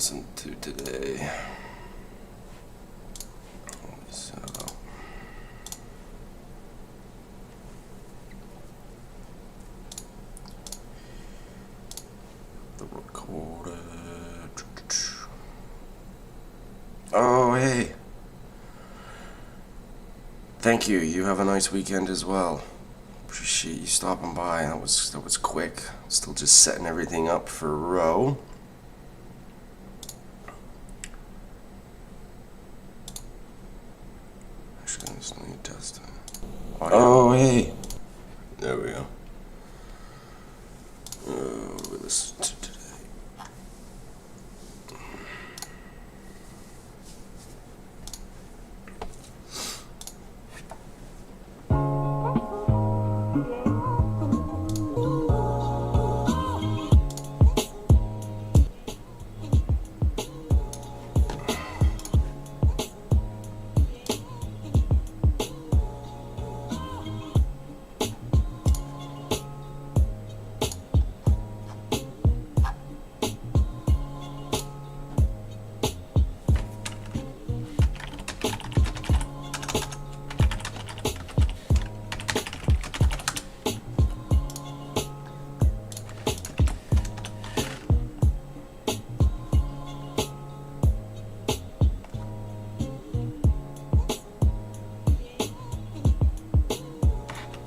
listen to today. So, the recorder. Oh, hey. Thank you. You have a nice weekend as well. Appreciate you stopping by. That was quick. Still just setting everything up for Row. Actually, this need to test it. Oh, hey. There we go. We listen to today.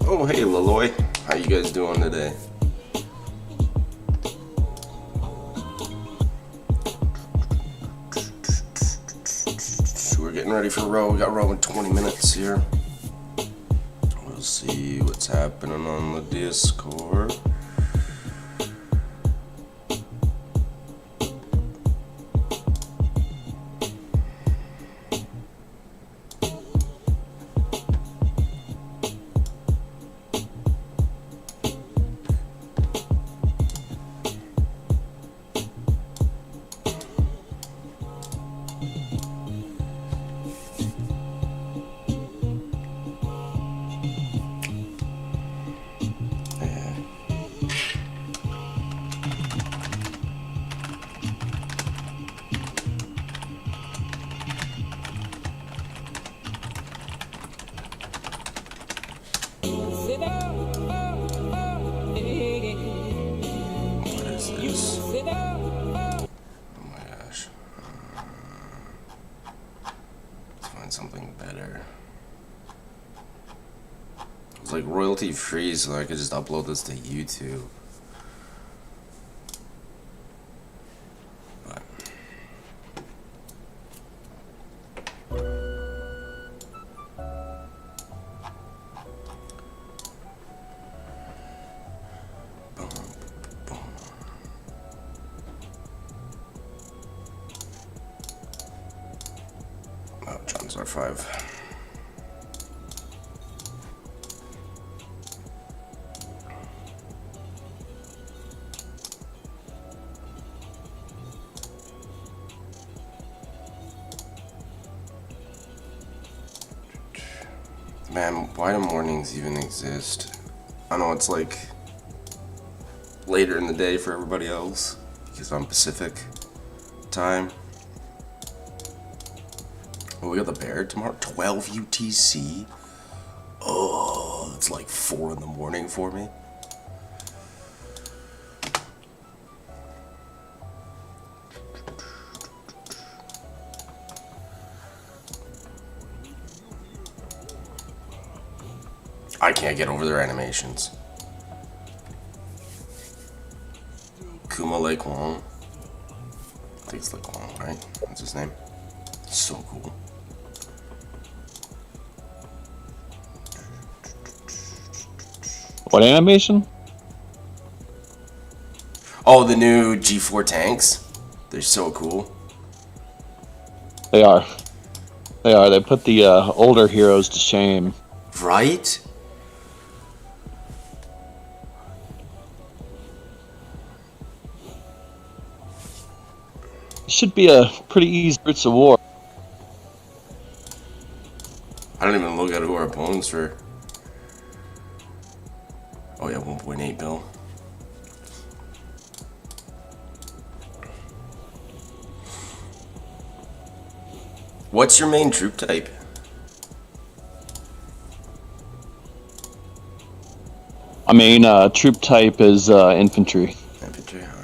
Oh, hey, Laloy. How you guys doing today? We're getting ready for Row. We got Row in 20 minutes here. We'll see what's happening on the Discord. Something better. It's like royalty free, so I could just upload this to YouTube. But boom, boom. Oh, John's R5. Man, why do mornings even exist? I know it's like later in the day for everybody else because I'm Pacific time. Oh, we got the Bear tomorrow, 12 UTC. Oh, it's like 4 in the morning for me. I can't get over their animations. Kuma Lake Wong. I think it's Lake Wong, right? That's his name. So cool. What animation? Oh, the new G4 tanks. They're so cool. They are. They are. They put the older heroes to shame. Right? Should be a pretty easy Brits of War. I don't even look at who our opponents were. Oh yeah, 1.8 bill. What's your main troop type? I mean, troop type is infantry. Infantry, alright.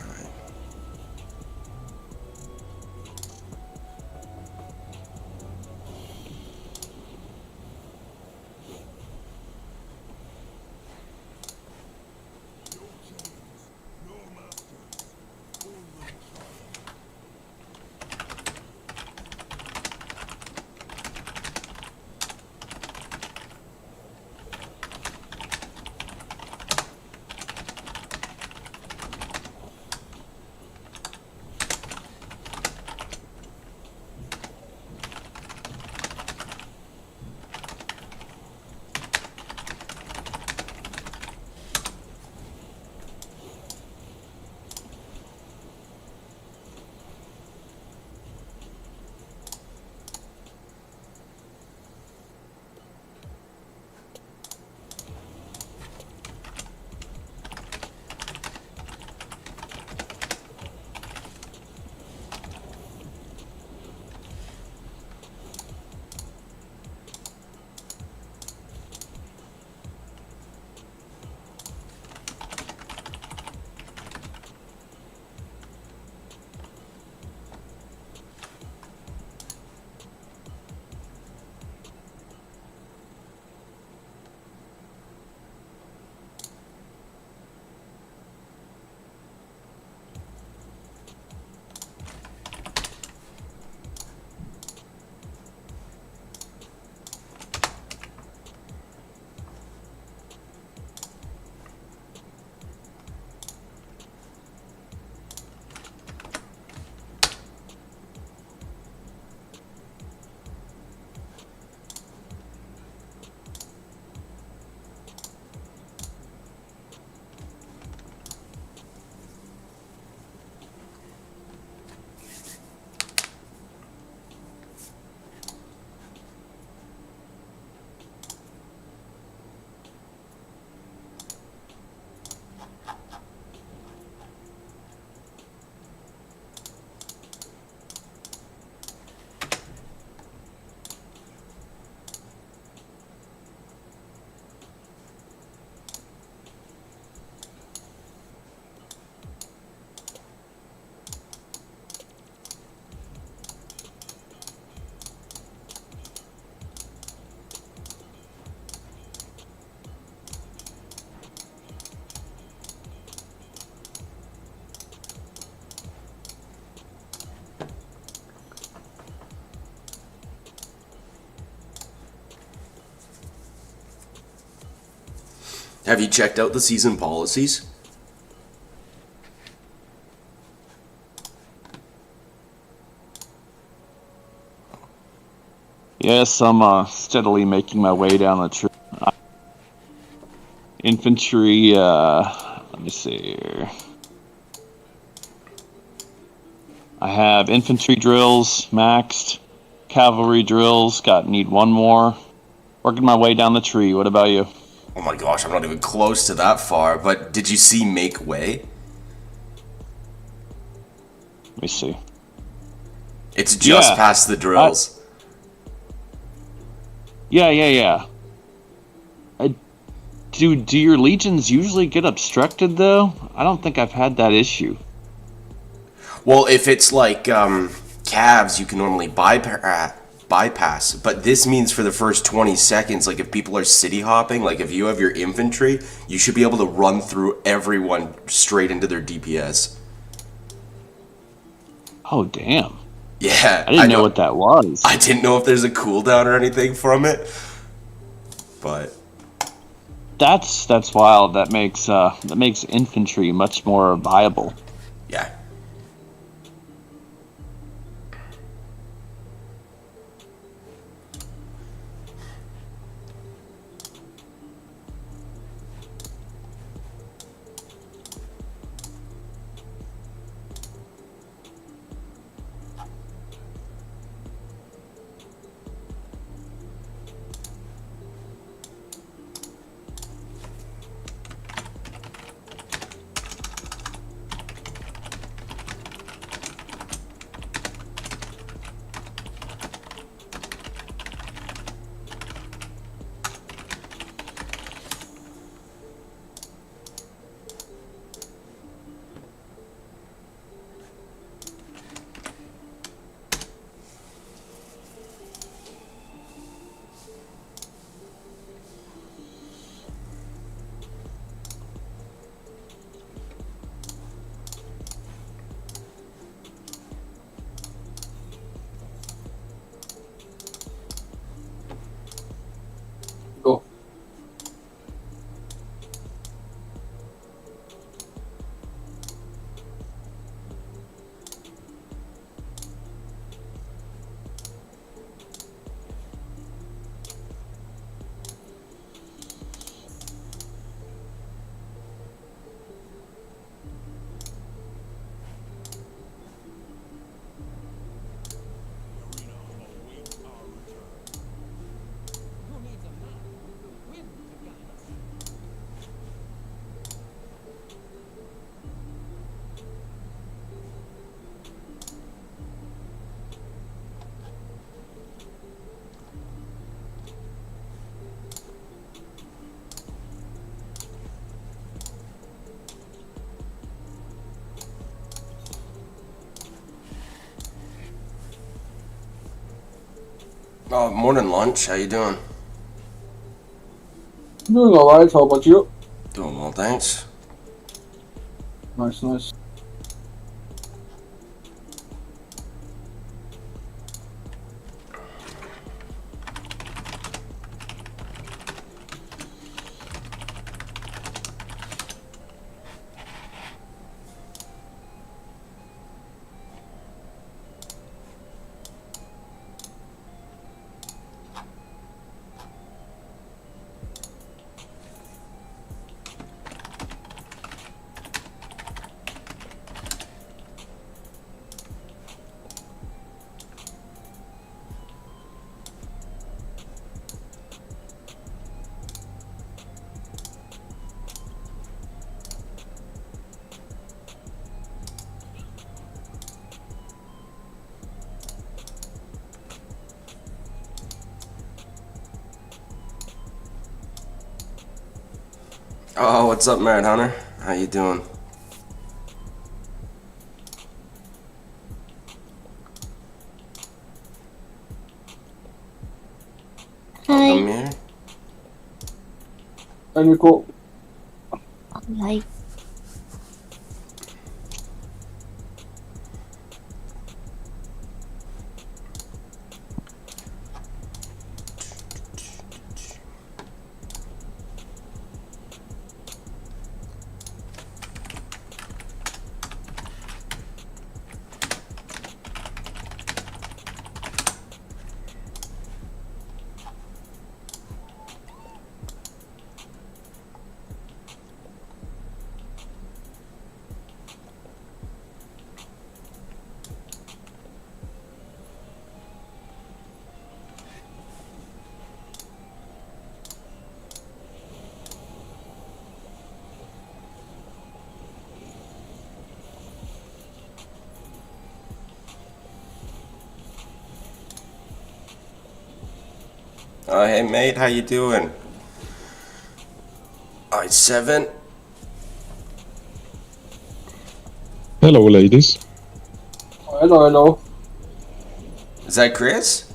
Have you checked out the season policies? Yes, I'm steadily making my way down the troop. Infantry, let me see here. I have infantry drills maxed, cavalry drills, need one more. Working my way down the tree. What about you? Oh my gosh, I'm not even close to that far, but did you see Make Way? Let me see. It's just Yeah, past the drills. Yeah. Do your legions usually get obstructed though? I don't think I've had that issue. Well, if it's like calves, you can normally bypass. But this means for the first 20 seconds, like if people are city hopping, like if you have your infantry, you should be able to run through everyone straight into their DPS. Oh damn! Yeah, I didn't know what that was. I didn't know if there's a cooldown or anything from it, but That's wild. That makes infantry much more viable. yeah. Oh, morning lunch. How you doing? Doing alright, how about you? Doing well, thanks. Nice, nice. Oh, what's up, Merit Hunter? How you doing? Welcome Hi. here. And you cool? Like, Hey, mate. How you doing? Alright, 7. Hello, ladies. Hello, hello. Is that Chris?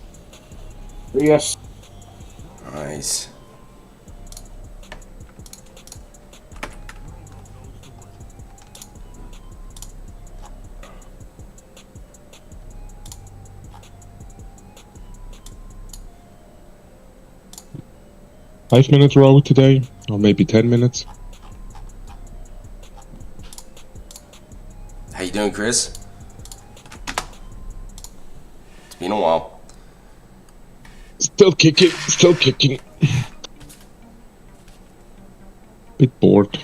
Yes. Nice. Five-minute row today, or maybe 10 minutes. How you doing, Chris? It's been a while. Still kicking, still kicking. Bit bored.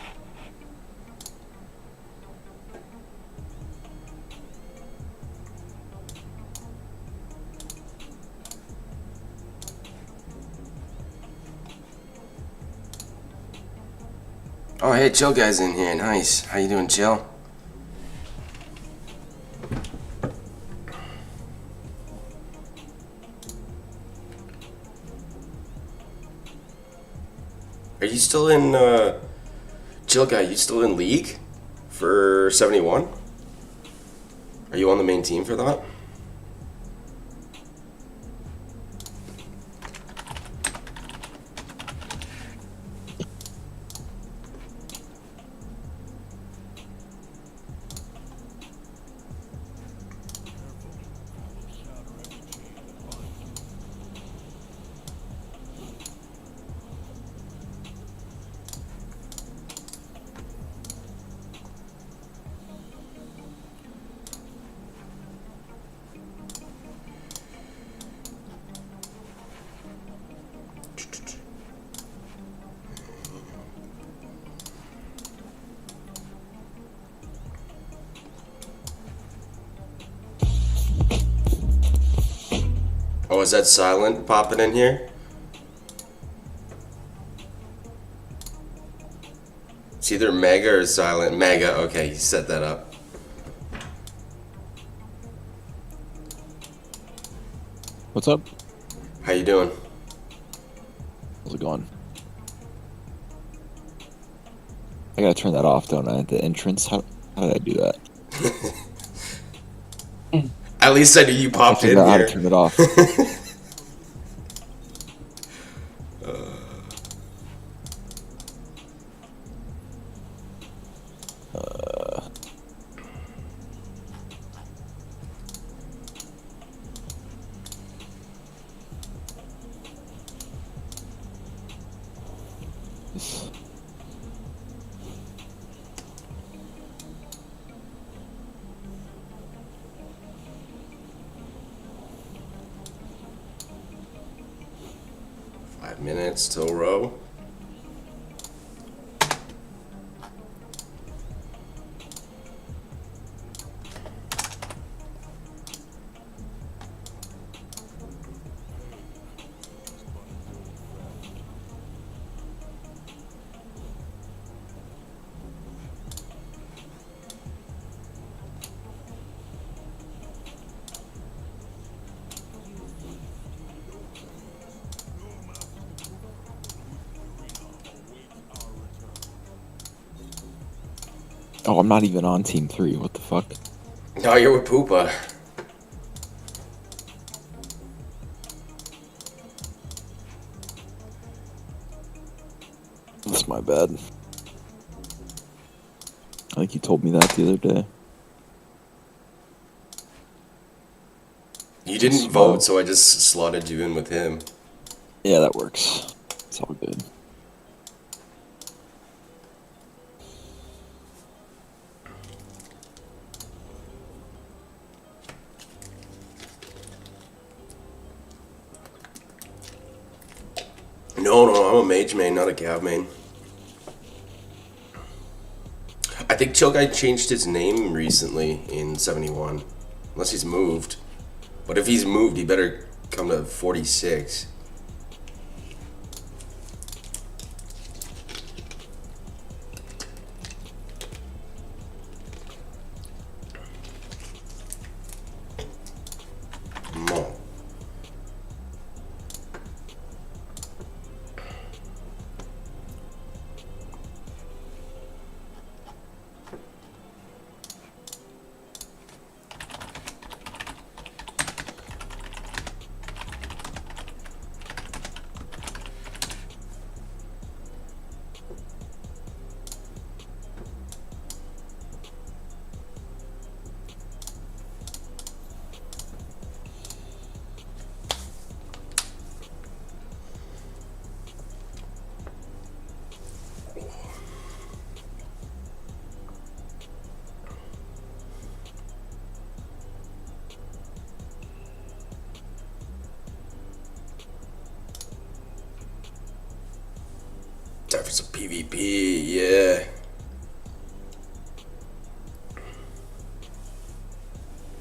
Oh, hey, Chill Guy's in here. Nice. How you doing, Chill? Are you still in, Chill Guy, you still in League? For 71? Are you on the main team for that? Oh, is that Silent popping in here? It's either Mega or Silent. Mega, okay, you set that up. What's up? How you doing? How's it going? I gotta turn that off, don't I? The entrance? How did I do that? At least I knew you I popped in figured out how to here. turn it off. minutes till row. Oh, I'm not even on team 3. What the fuck? No, you're with Poopa. That's my bad. I think you told me that the other day. You didn't vote, so I just slotted you in with him. Yeah, that works. It's all good. No, I'm a mage main, not a cav main. I think Chill Guy changed his name recently in 71. Unless he's moved. But if he's moved, he better come to 46. Come on. Time for some PvP, yeah.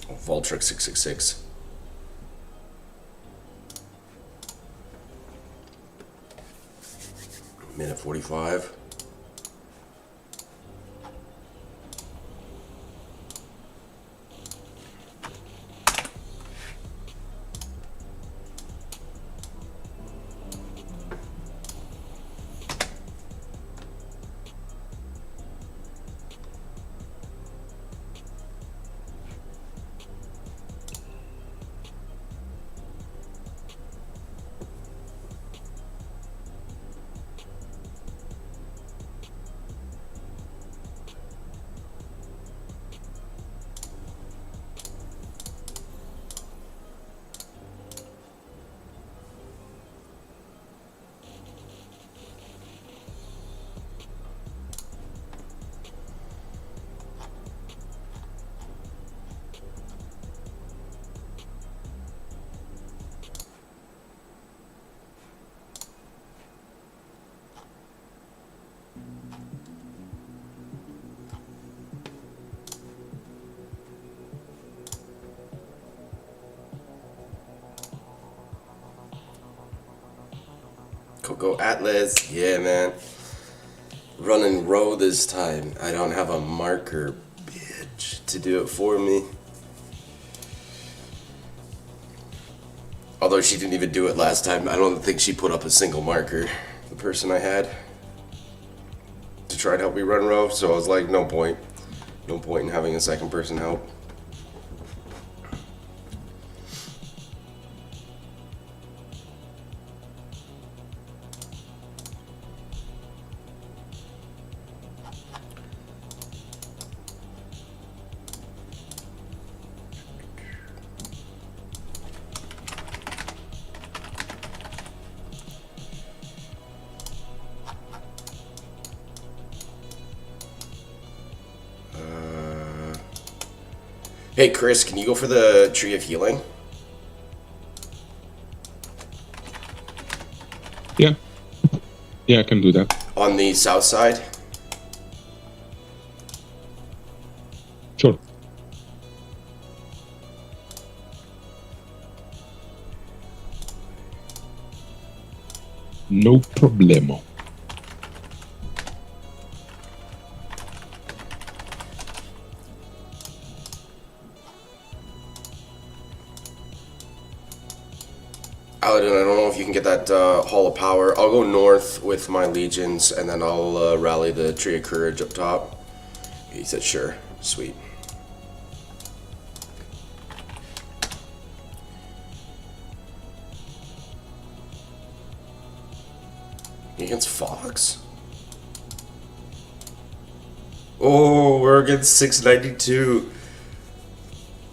Oh, Voltrix 666. Minute 45. Coco Atlas, yeah, man. Running row this time. I don't have a marker, bitch, to do it for me. Although she didn't even do it last time. I don't think she put up a single marker, the person I had, to try and help me run row. So I was like, no point. No point in having a second person help. Hey Chris, can you go for the Tree of Healing? Yeah. Yeah, I can do that. On the south side? Sure. No problemo. Aladdin, I don't know if you can get that Hall of Power. I'll go north with my legions, and then I'll rally the Tree of Courage up top. He said, sure. Sweet. Against Fox? Oh, we're against 692.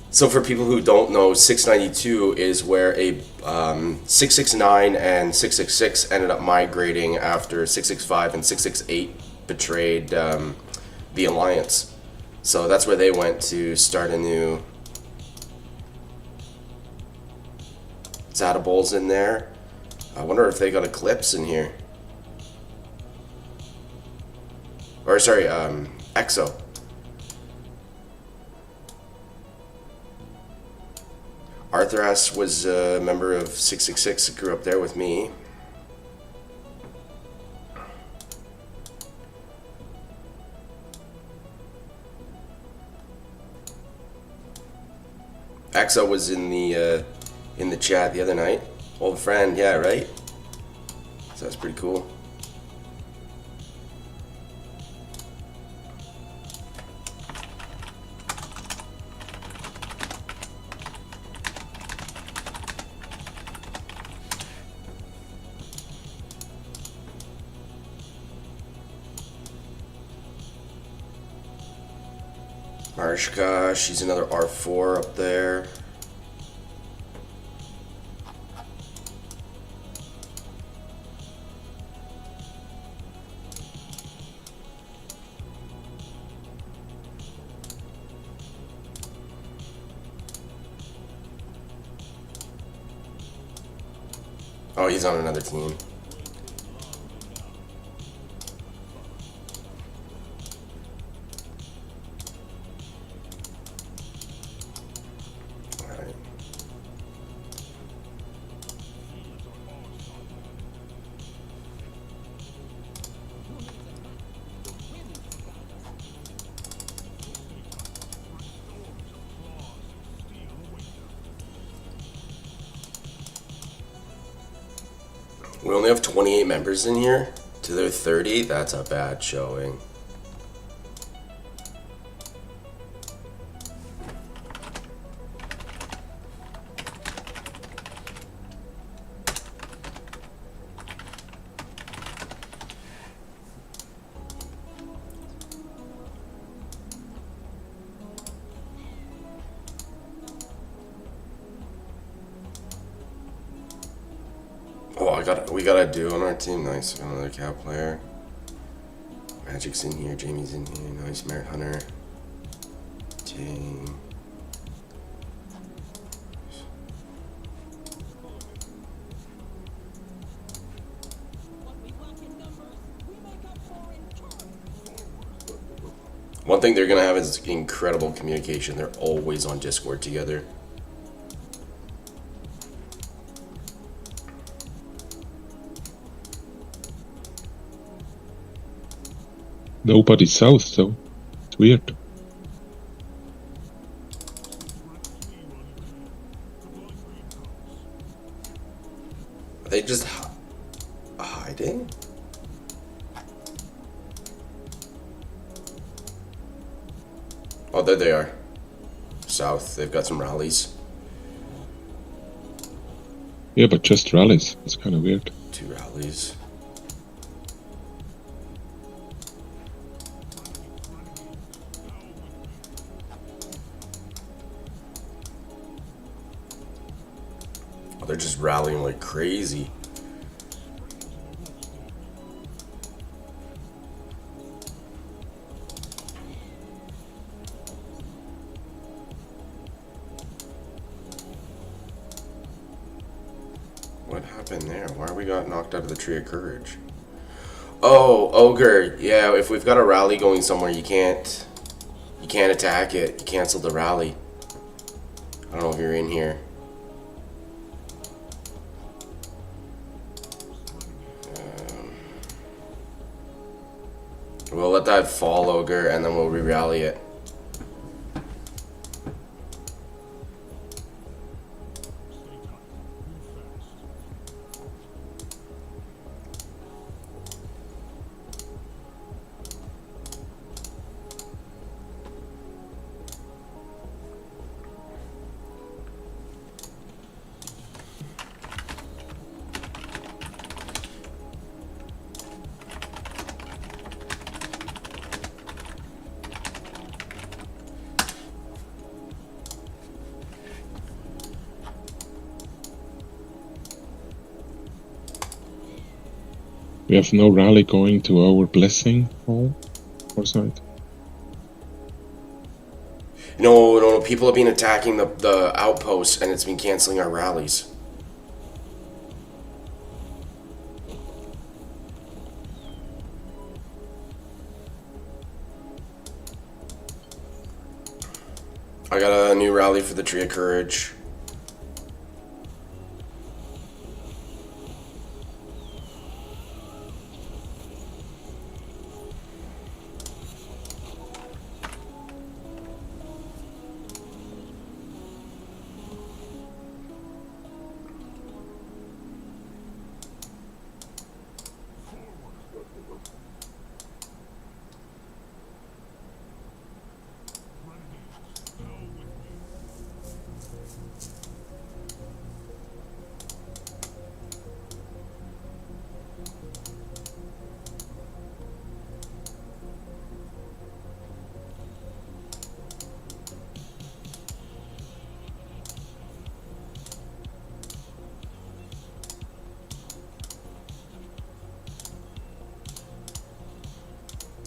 So for people who don't know, 692 is where a 669 and 666 ended up migrating after 665 and 668 betrayed the Alliance. So that's where they went to start a new... Zatabol's in there. I wonder if they got Eclipse in here. Or sorry, Exo. Arthras was a member of 666 that grew up there with me. Exo was in the chat the other night. Old friend, yeah, right? So that's pretty cool. Marshka, she's another R4 up there. Oh, he's on another team. Alright. We only have 28 members in here. To their 30, that's a bad showing. Oh, we got a duo on our team. Nice, we got another cat player. Magic's in here, Jamie's in here. Nice, Merit Hunter. Team. One thing they're gonna have is incredible communication. They're always on Discord together. Nobody south, though. It's weird. Are they just hiding? Oh, there they are. South, they've got some rallies. Yeah, but just rallies. It's kind of weird. 2 rallies. Oh, they're just rallying like crazy. What happened there? Why we got knocked out of the Tree of Courage? Oh, Ogre. Yeah, if we've got a rally going somewhere, you can't attack it. You cancel the rally. I don't know if you're in here. We'll let that fall, Ogre, and then we'll re-rally it. We have no rally going to our blessing hall or side. No. People have been attacking the outposts, and it's been canceling our rallies. I got a new rally for the Tree of Courage.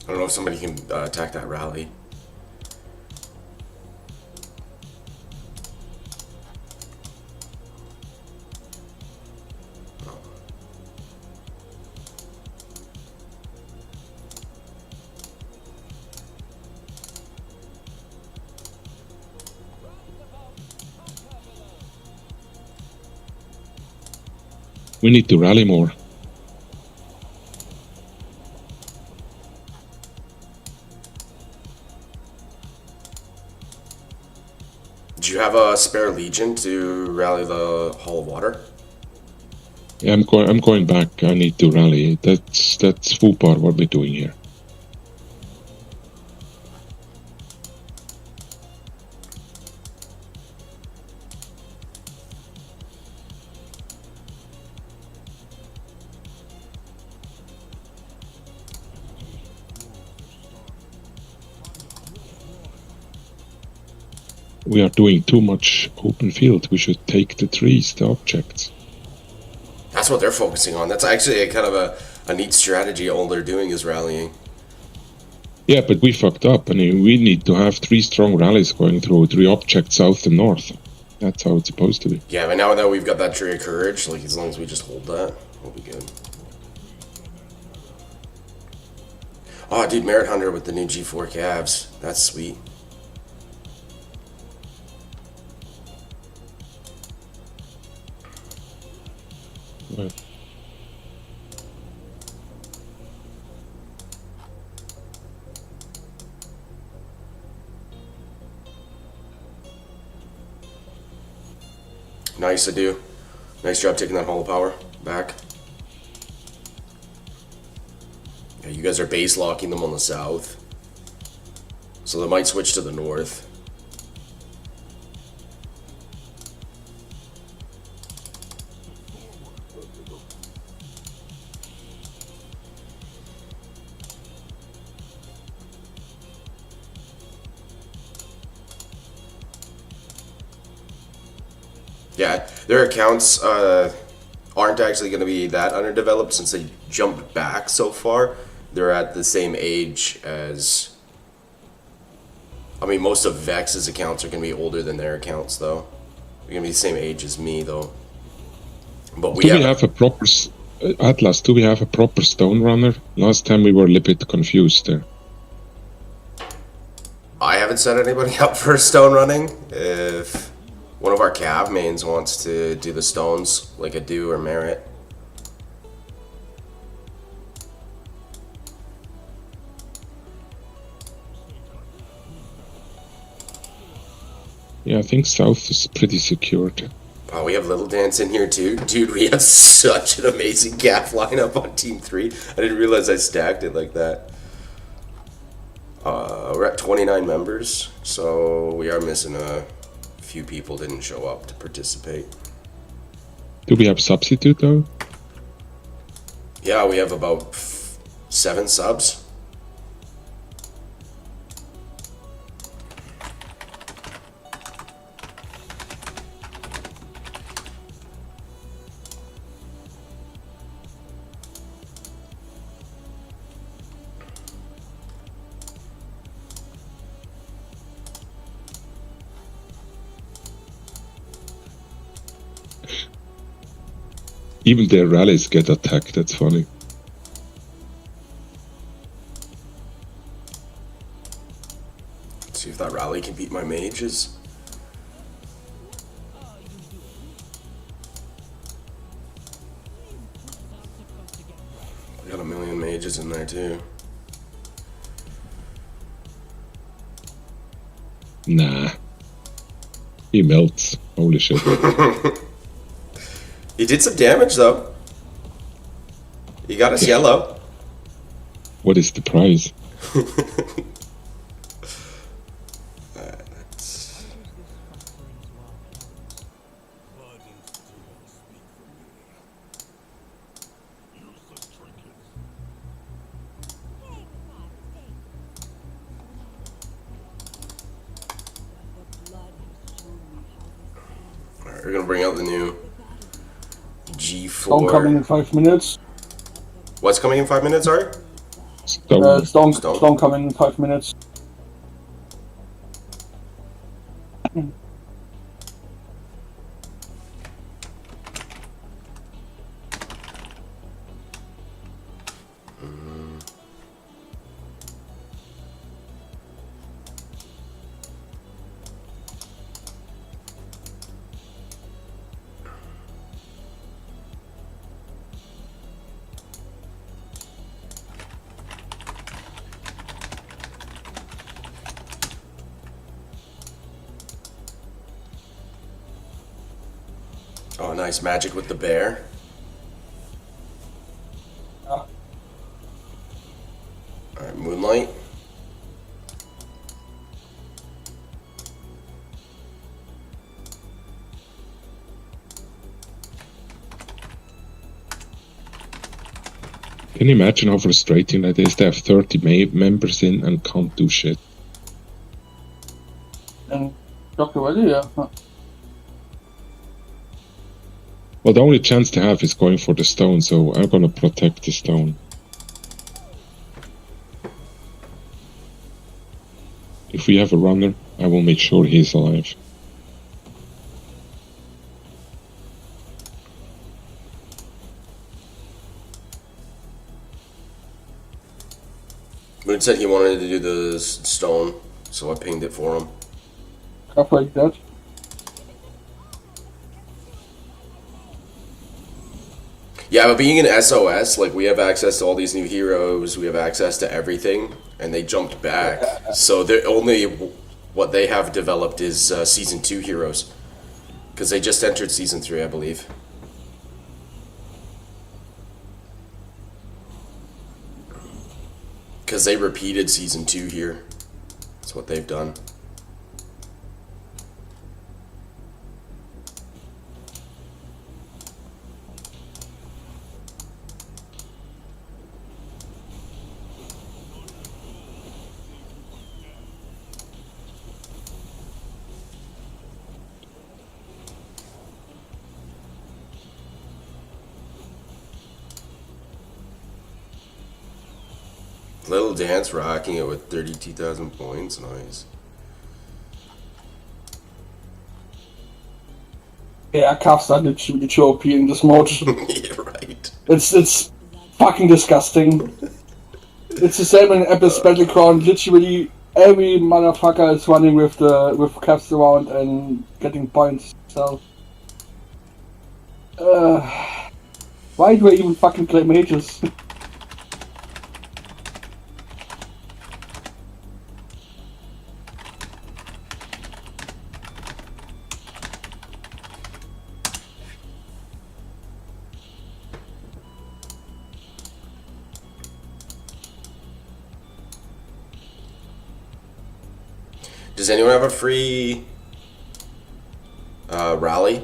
I don't know if somebody can attack that rally. We need to rally more. Do you have a spare legion to rally the Hall of Water? Yeah, I'm going back. I need to rally. That's full part what we're doing here. We are doing too much open field. We should take the trees, the objects. That's what they're focusing on. That's actually a kind of a neat strategy. All they're doing is rallying. Yeah, but we fucked up. I mean, we need to have 3 strong rallies going through 3 objects south and north. That's how it's supposed to be. Yeah, but now that we've got that Tree of Courage, like as long as we just hold that, we'll be good. Oh, dude, Merit Hunter with the new G4 Cavs. That's sweet. Right. Nice to do. Nice job taking that Hall of Power back. Yeah, you guys are base locking them on the south. So they might switch to the north. Yeah, their accounts aren't actually going to be that underdeveloped since they jumped back so far. They're at the same age as... I mean, most of Vex's accounts are going to be older than their accounts, though. They're going to be the same age as me, though. But we Do we have, have a proper Atlas? Do we have a proper stone runner? Last time we were a little bit confused there. I haven't set anybody up for stone running. If one of our cav mains wants to do the stones, like a do or merit. Yeah, I think south is pretty secured. Oh, we have Little Dance in here too. Dude, we have such an amazing gaff lineup on Team 3. I didn't realize I stacked it like that. We're at 29 members, so we are missing a few people didn't show up to participate. Do we have substitute though? Yeah, we have about 7 subs. Even their rallies get attacked, that's funny. See if that rally can beat my mages. We got a million mages in there too. Nah. He melts. Holy shit. He did some damage though. He got us yellow. What is the prize? Alright, we're gonna bring out the new G4. Stone coming in 5 minutes. What's coming in 5 minutes, sorry? Stone. Stone coming in 5 minutes. Oh, nice magic with the bear. Yeah. Alright, Moonlight. Can you imagine how frustrating that is? They have 30 members in and can't do shit. And Dr. Weddy, yeah. Well, the only chance they have is going for the stone, so I'm gonna protect the stone. If we have a runner, I will make sure he's alive. Moon said he wanted to do the stone, so I pinged it for him. Stuff like that. Yeah, but being an SOS, like, we have access to all these new heroes, we have access to everything, and they jumped back. So they're only what they have developed is Season 2 heroes. Because they just entered Season 3, I believe. Because they repeated Season 2 here. That's what they've done. Little Dance rocking it with 32,000 points. Nice. Yeah, Cavs are literally too OP in this mode. Yeah, right. It's fucking disgusting. It's the same in Apple's Battleground. Literally every motherfucker is running with Cavs around and getting points. So, why do I even fucking play mages? Does anyone have a free rally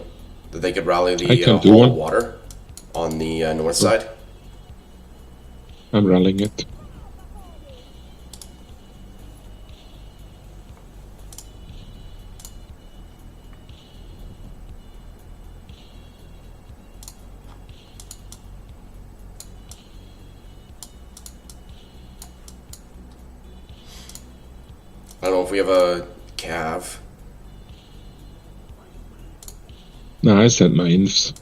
that they could rally I the can do Hall of one. Water on the north side? I'm rallying it. I don't know if we have a Cav. No, I sent my infs.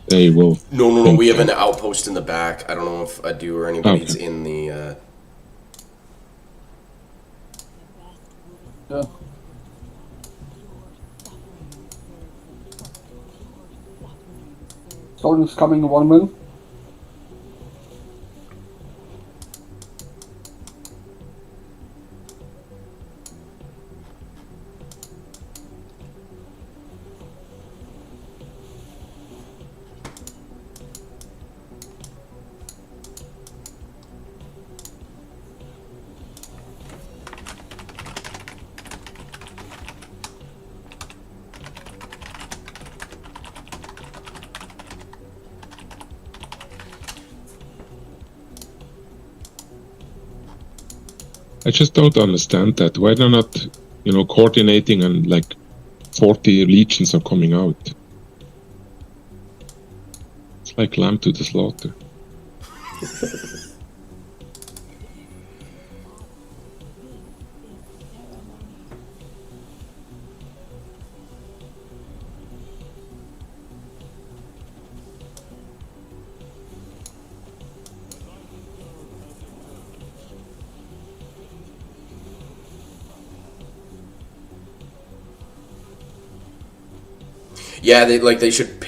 They will. No. We have an outpost in the back. I don't know if Adu or anybody's Okay. in the. Yeah. Stone is coming in 1 minute. I just don't understand that. Why they're not, coordinating and like 40 legions are coming out? It's like lamb to the slaughter. Yeah, they should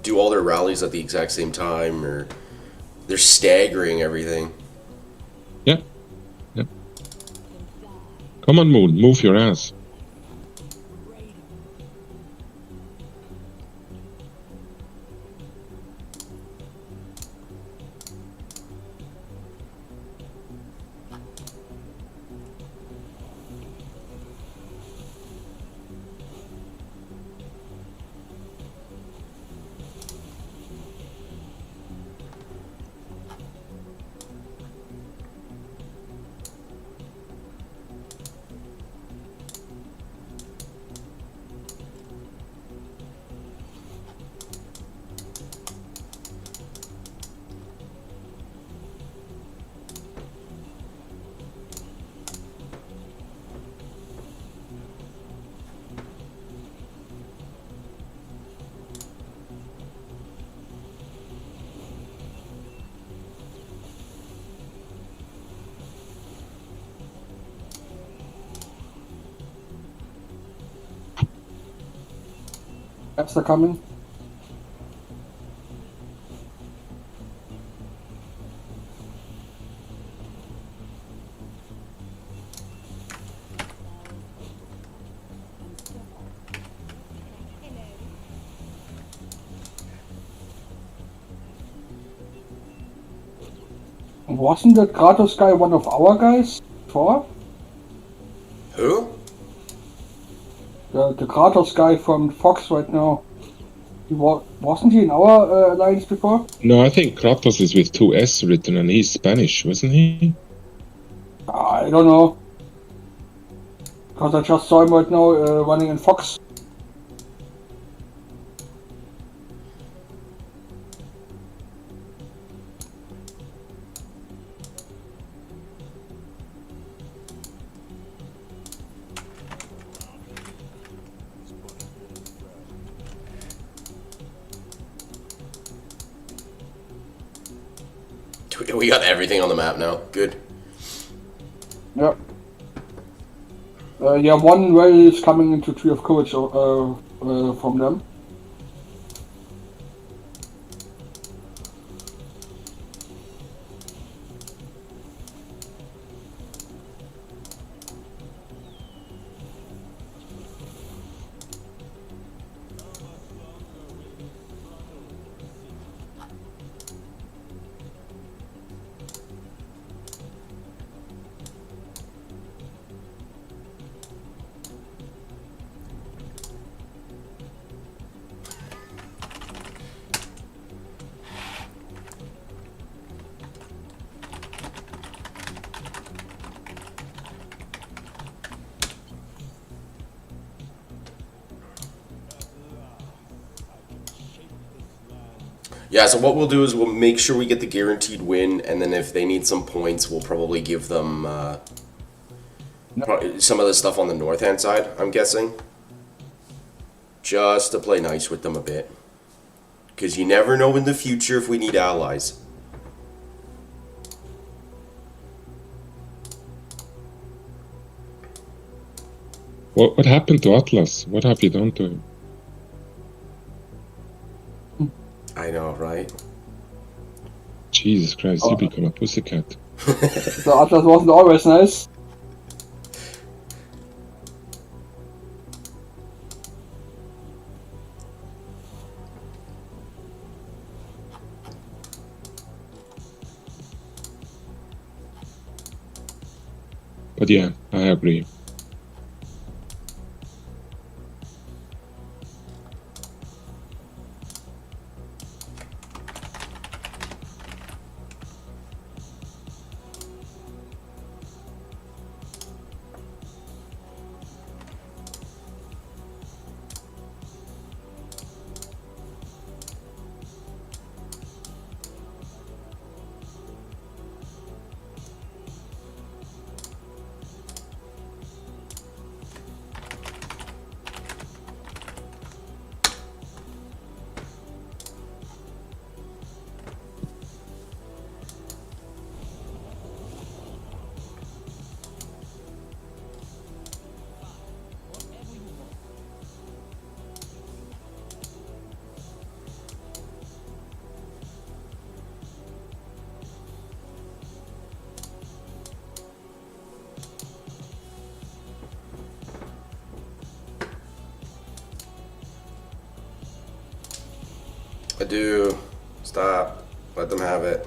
do all their rallies at the exact same time, or they're staggering everything. Yeah. Come on, Moon, move your ass. Apps are coming. Wasn't that Kratos guy one of our guys before? Who? The Kratos guy from Fox right now. Wasn't he in our alliance before? No, I think Kratos is with 2S written and he's Spanish, wasn't he? I don't know. Because I just saw him right now running in Fox. We got everything on the map now. Good. Yep. Yeah, one rail is coming into Tree of Courage from them. Yeah, so what we'll do is we'll make sure we get the guaranteed win, and then if they need some points, we'll probably give them some of the stuff on the north-hand side, I'm guessing. Just to play nice with them a bit. Because you never know in the future if we need allies. What happened to Atlas? What have you done to him? I know, right? Jesus Christ, you become a pussycat. So Atlas wasn't always nice. But yeah, I agree. I do. Stop. Let them have it.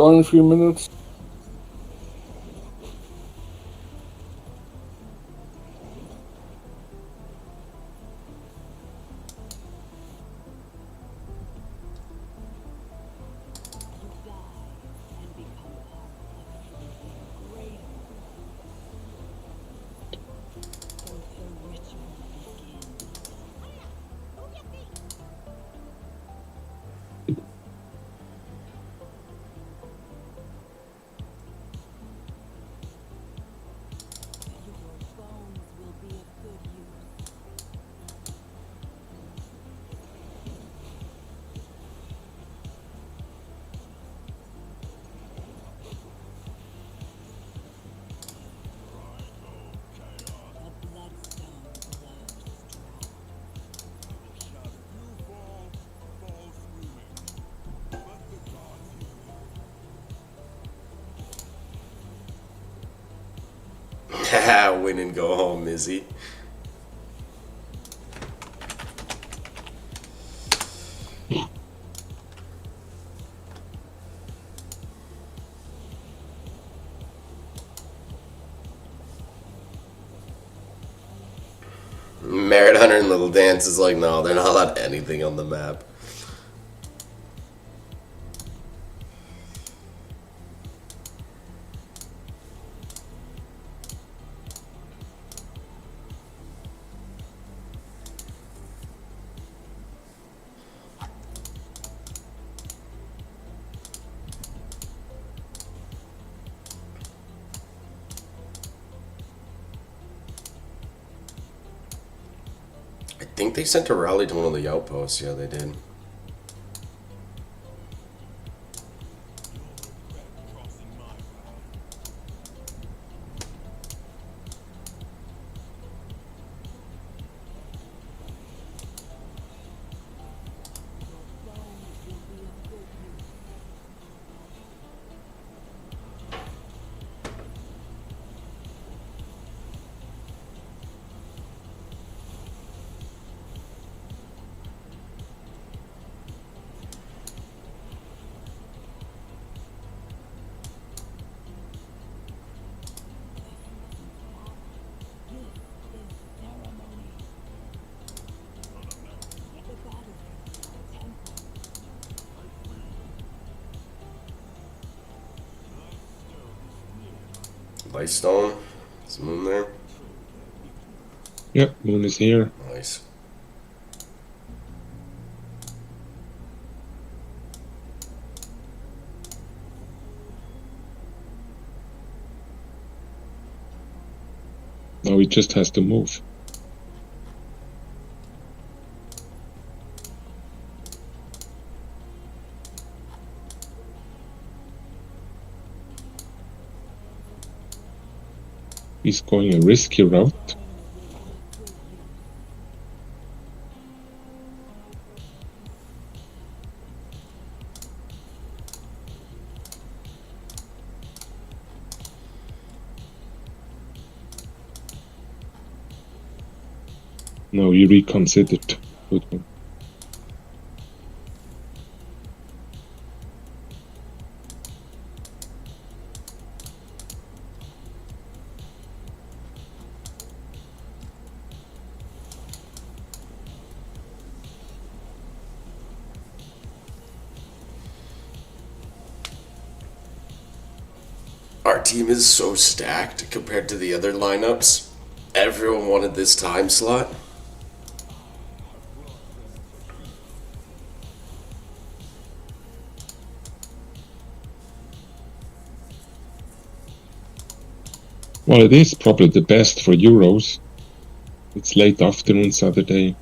Going in a few minutes. Win and go home, Izzy. Merit Hunter and Little Dance is like, no, they're not allowed anything on the map. I think they sent a rally to one of the outposts. Yeah, they did. Lightstone. Is the moon there? Yep, moon is here. Nice. Now he just has to move. He's going a risky route. No, he reconsidered. Good one. Our team is so stacked compared to the other lineups. Everyone wanted this time slot. Well, it is probably the best for Euros. It's late afternoon Saturday.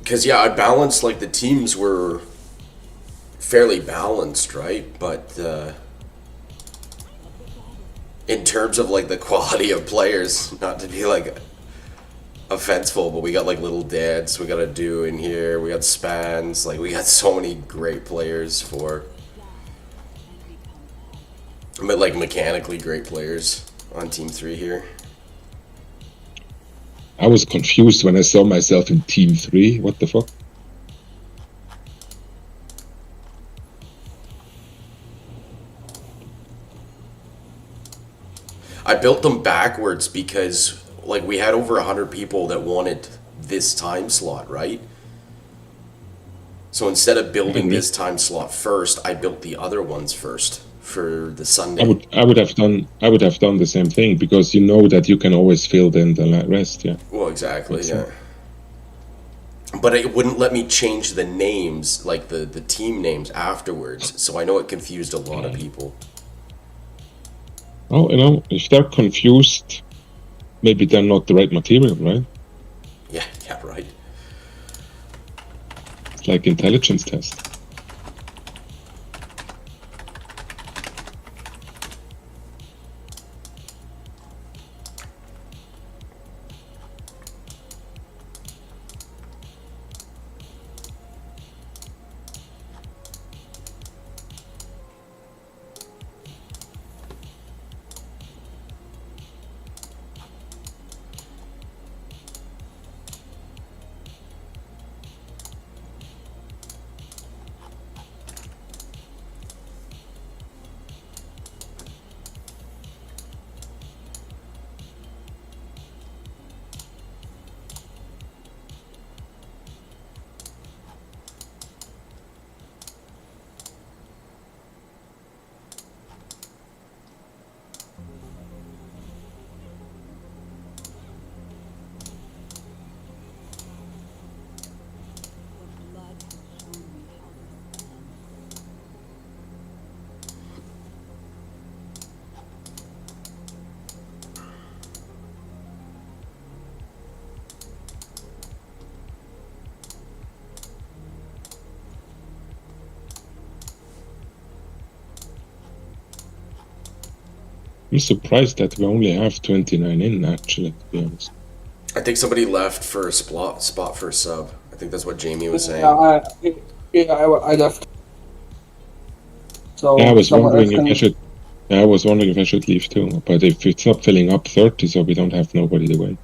Because, yeah, I balanced, like, the teams were fairly balanced, right? But in terms of, like, the quality of players, not to be, like, offenseful, but we got, like, Little Dance, we got a Do in here, we got Spans, like, we got so many great players for... But, like, mechanically great players on Team 3 here. I was confused when I saw myself in Team 3. What the fuck? I built them backwards because, like, we had over 100 people that wanted this time slot, right? So instead of building this time slot first, I built the other ones first for the Sunday. I would have done the same thing, because you know that you can always fill in the rest. Yeah. Well, exactly, Makes yeah. But it wouldn't let me change the names, like the team names afterwards. So I know it confused a lot of people. Well, you know, if they're confused, maybe they're not the right material, right? Yeah, right. It's like intelligence test. I'm surprised that we only have 29 in, actually, to be honest. I think somebody left for a spot for a sub. I think that's what Jamie was saying. I left. So Yeah, I was someone wondering else if I should. Yeah, I was wondering if I should leave too. But if it's not filling up 30, so we don't have nobody to win.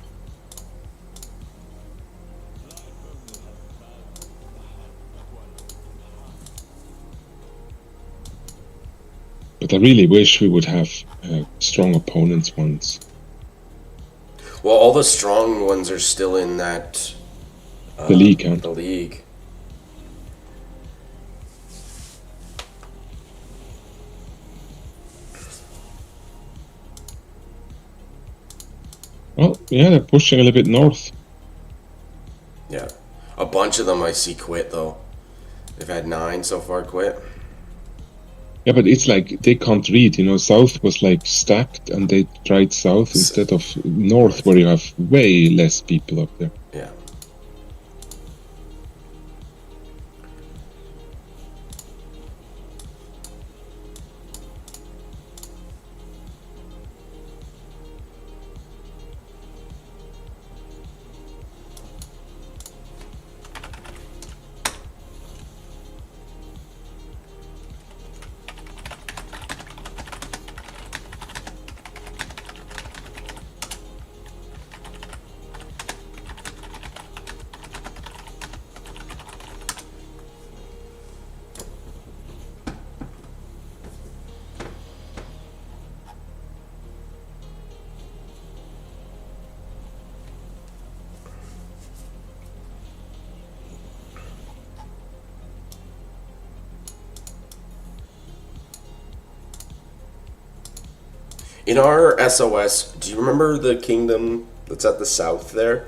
But I really wish we would have strong opponents once. Well, all the strong ones are still in that. The league, huh? The league. Well, yeah, they're pushing a little bit north. Yeah. A bunch of them I see quit, though. They've had 9 so far quit. Yeah, but it's like they can't read, you know. South was like stacked, and they tried south instead of north, where you have way less people up there. Yeah. In our SOS, do you remember the kingdom that's at the south there?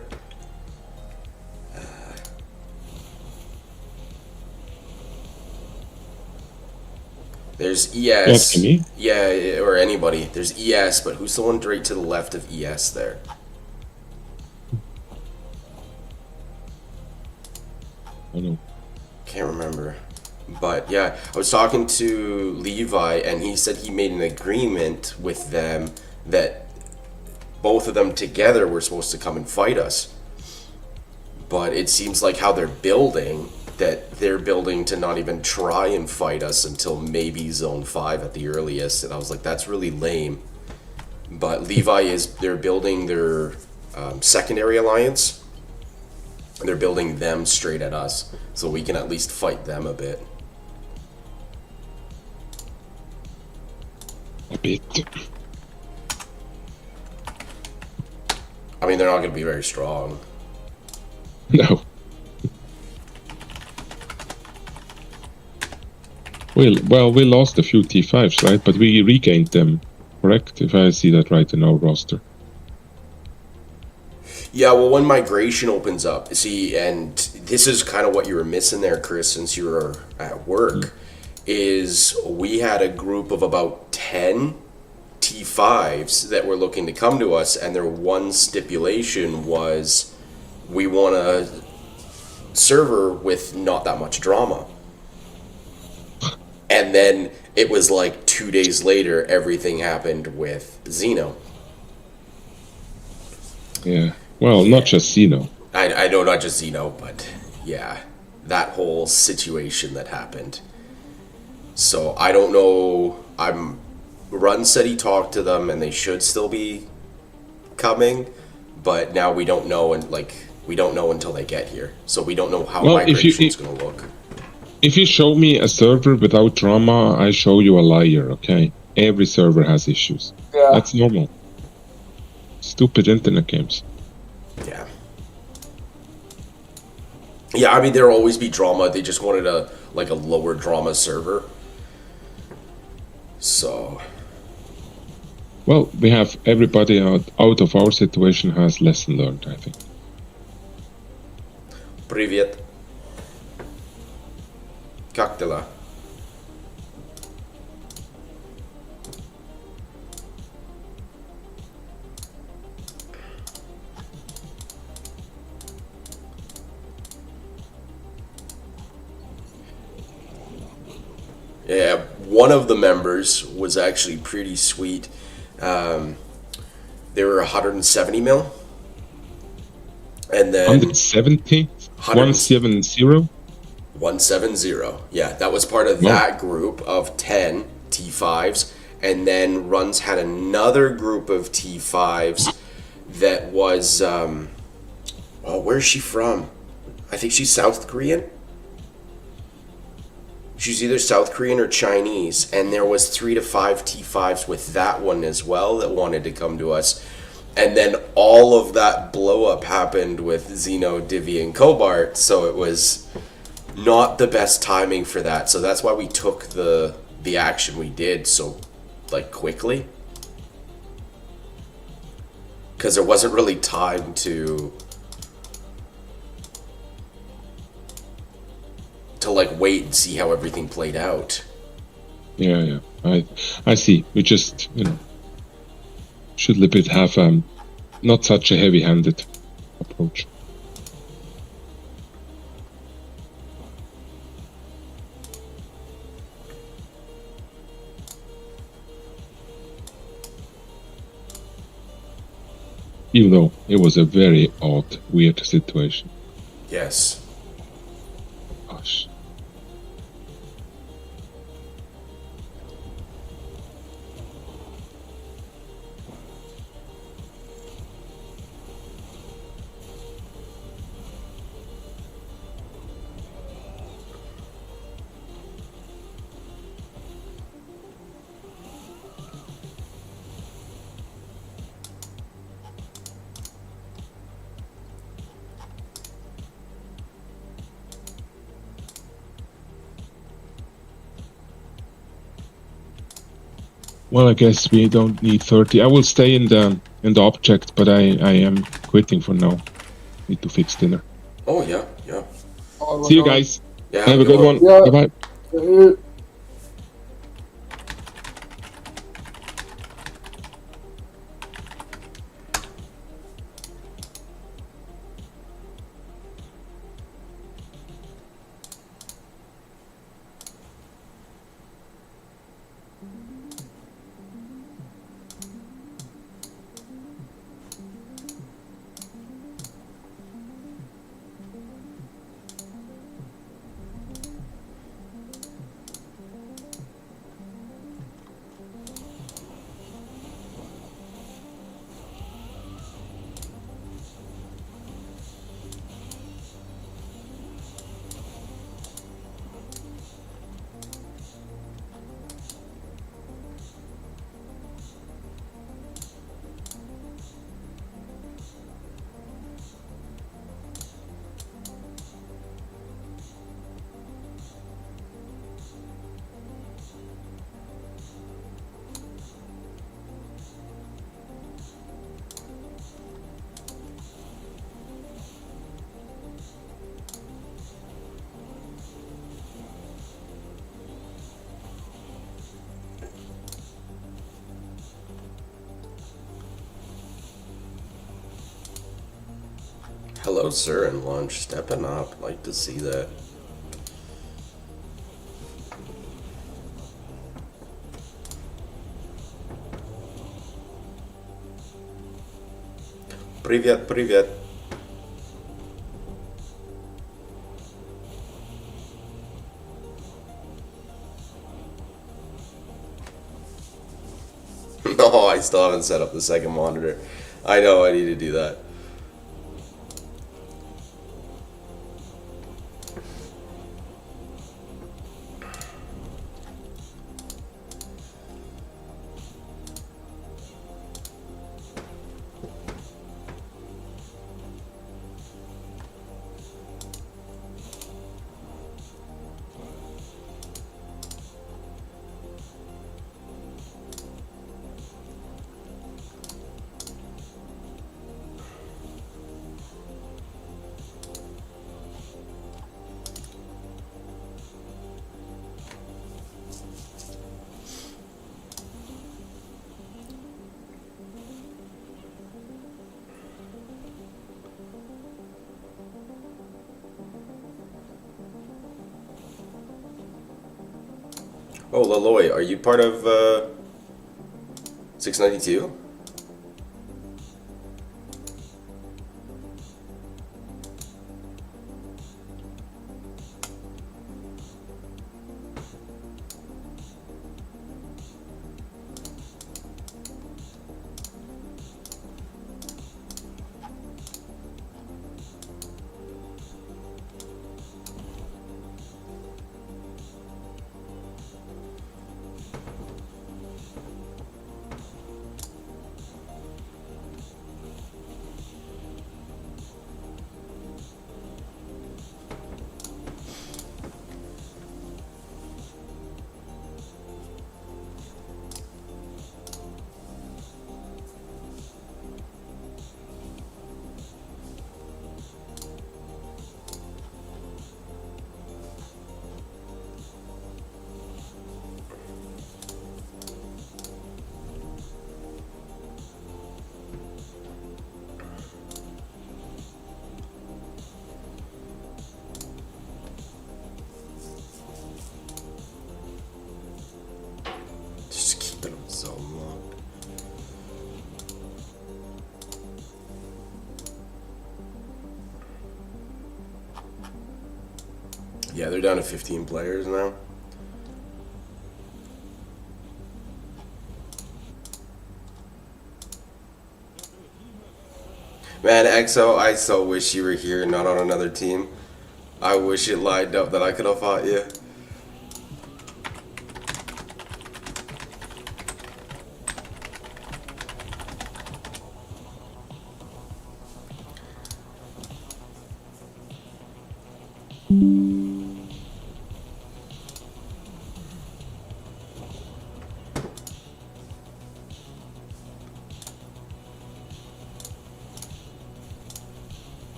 There's ES. Yeah, me? Yeah, or anybody. There's ES, but who's the one right to the left of ES there? I know. Can't remember. But yeah, I was talking to Levi, and he said he made an agreement with them that both of them together were supposed to come and fight us. But it seems like how they're building, that they're building to not even try and fight us until maybe Zone 5 at the earliest. And I was like, that's really lame. But Levi they're building their secondary alliance. They're building them straight at us, so we can at least fight them a bit. A bit. I mean, they're not going to be very strong. No. Well, we lost a few T5s, right? But we regained them, correct? If I see that right in our roster. Yeah, well, when migration opens up, see, and this is kind of what you were missing there, Chris, since you were at work, is we had a group of about 10 T5s that were looking to come to us, and their one stipulation was we want a server with not that much drama. And then it was like 2 days later, everything happened with Xeno. Yeah. Well, not just Xeno. I know not just Xeno, but yeah, that whole situation that happened. So I don't know. Run said he talked to them, and they should still be coming, but now we don't know, and we don't know until they get here. So we don't know how migration's going to look. If you show me a server without drama, I show you a liar, okay? Every server has issues. Yeah. That's normal. Stupid internet games. Yeah. Yeah, I mean, there'll always be drama. They just wanted a lower drama server. So... Well, we have everybody out of our situation has lesson learned, I think. Привет. Как дела? Yeah, one of the members was actually pretty sweet. They were 170 mil. And then... 170? 170? 170. Yeah, that was part of that group of 10 T5s. And then Runs had another group of T5s that was... where's she from? I think she's South Korean. She's either South Korean or Chinese, and there was 3 to 5 T5s with that one as well that wanted to come to us. And then all of that blow up happened with Xeno, Divi, and Cobart, so it was not the best timing for that. So that's why we took the action we did so quickly, because there wasn't really time to wait and see how everything played out. Yeah. I see. We just, should a little bit have not such a heavy-handed approach. Even though it was a very odd, weird situation. Yes. Gosh. Well, I guess we don't need 30. I will stay in the object, but I am quitting for now. Need to fix dinner. Oh, yeah. See you guys. Yeah, Have a good one. Yeah. Bye-bye. Hello, sir, and lunch. Stepping up. Like to see that. Привет, привет. No, I still haven't set up the second monitor. I know I need to do that. Oh, Laloy, are you part of 692? Just keeping them so long. Yeah, they're down to 15 players now. Man, EXO, I so wish you were here, not on another team. I wish it lined up that I could have fought you.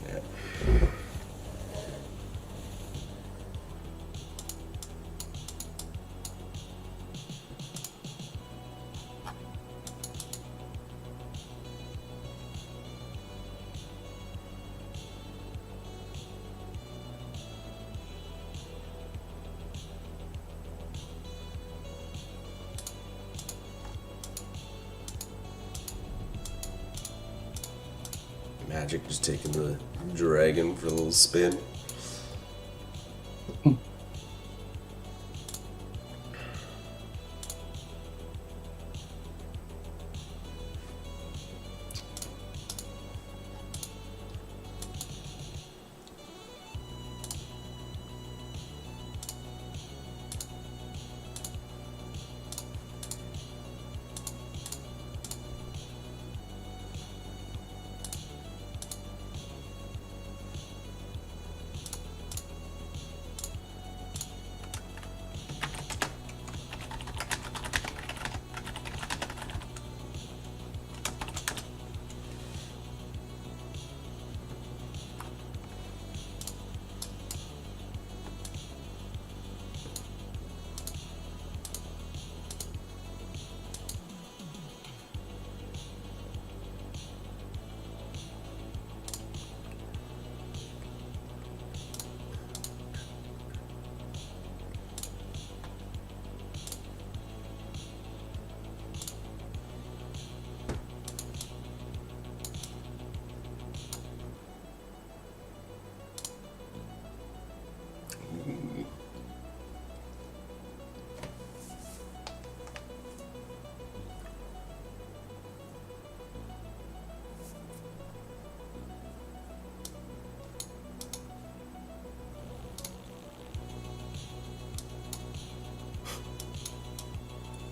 Yeah. Magic just taking the dragon for a little spin.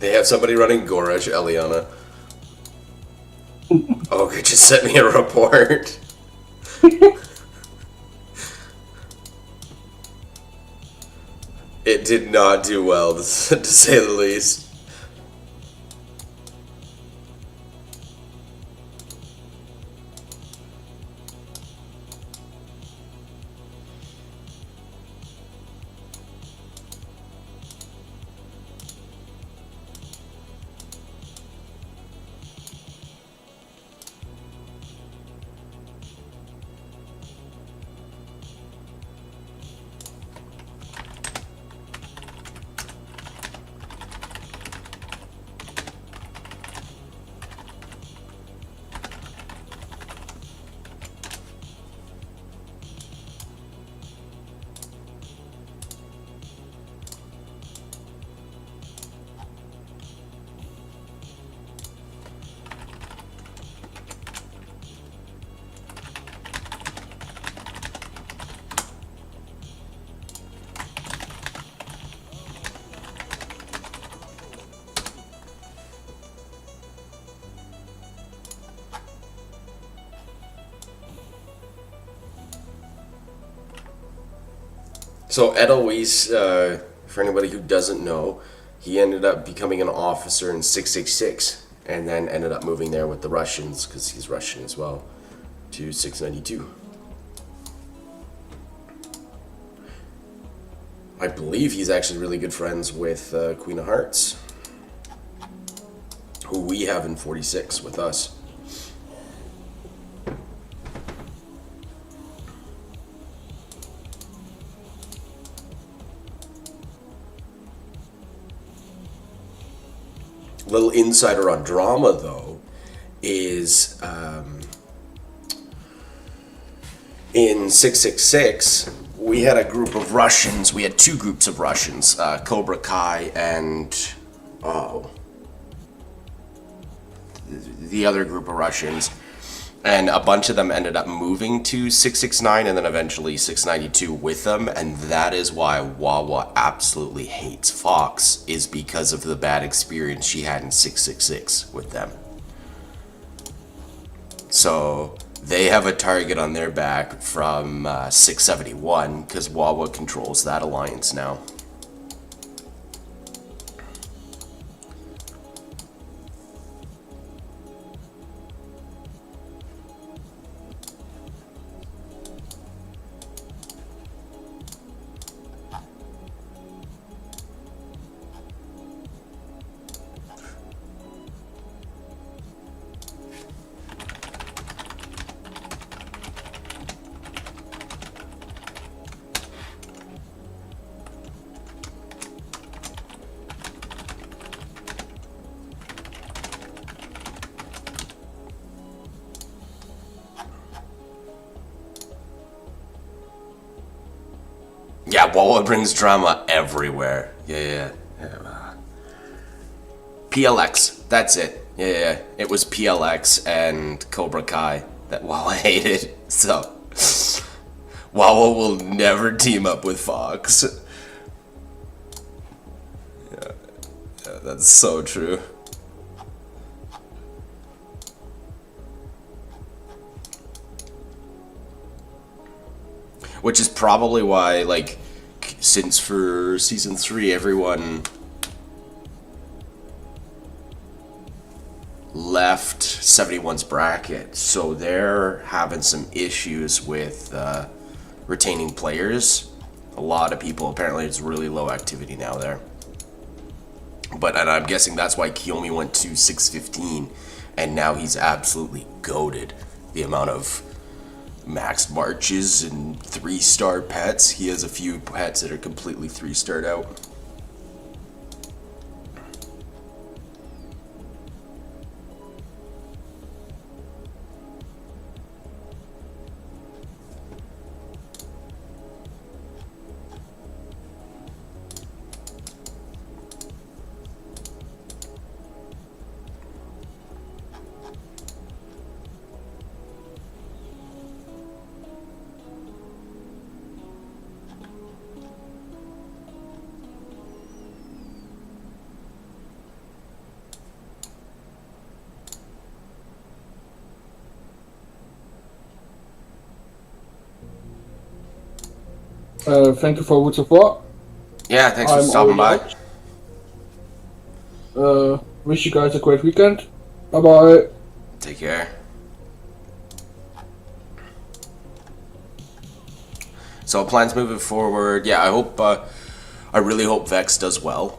They have somebody running Gorage, Eliana. Okay, just sent me a report. It did not do well, to say the least. So Edelweiss, for anybody who doesn't know, he ended up becoming an officer in 666, and then ended up moving there with the Russians, because he's Russian as well, to 692. I believe he's actually really good friends with Queen of Hearts, who we have in 46 with us. Little insider on drama, though, is in 666, we had a group of Russians. We had two groups of Russians, Cobra Kai and the other group of Russians. And a bunch of them ended up moving to 669 and then eventually 692 with them. And that is why Wawa absolutely hates Fox, is because of the bad experience she had in 666 with them. So they have a target on their back from 671 because Wawa controls that alliance now. Yeah, Wawa brings drama everywhere. Yeah. PLX, that's it. Yeah. It was PLX and Cobra Kai that Wawa hated. So, Wawa will never team up with Fox. Yeah, that's so true. Which is probably why, like, since for season 3, everyone left 71's bracket, so they're having some issues with retaining players. A lot of people, apparently it's really low activity now there. And I'm guessing that's why Kiyomi went to 615, and now he's absolutely goated. The amount of maxed marches and 3-star pets. He has a few pets that are completely 3-starred out. Thank you for Woods of War. Yeah, thanks for I'm stopping by. already out. Wish you guys a great weekend. Bye bye. Take care. So plans moving forward. Yeah, I really hope Vex does well.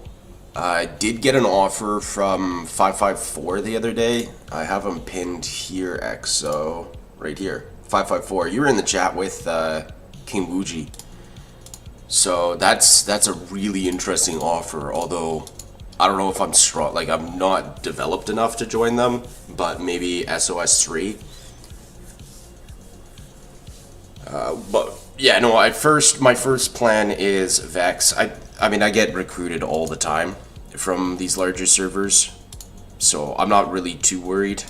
I did get an offer from 554 the other day. I have him pinned here, EXO, right here. 554. You were in the chat with King Wuji. So that's a really interesting offer. Although I don't know if I'm strong. Like I'm not developed enough to join them, but maybe SOS 3. But yeah, no. My first plan is Vex. I mean, I get recruited all the time from these larger servers, so I'm not really too worried.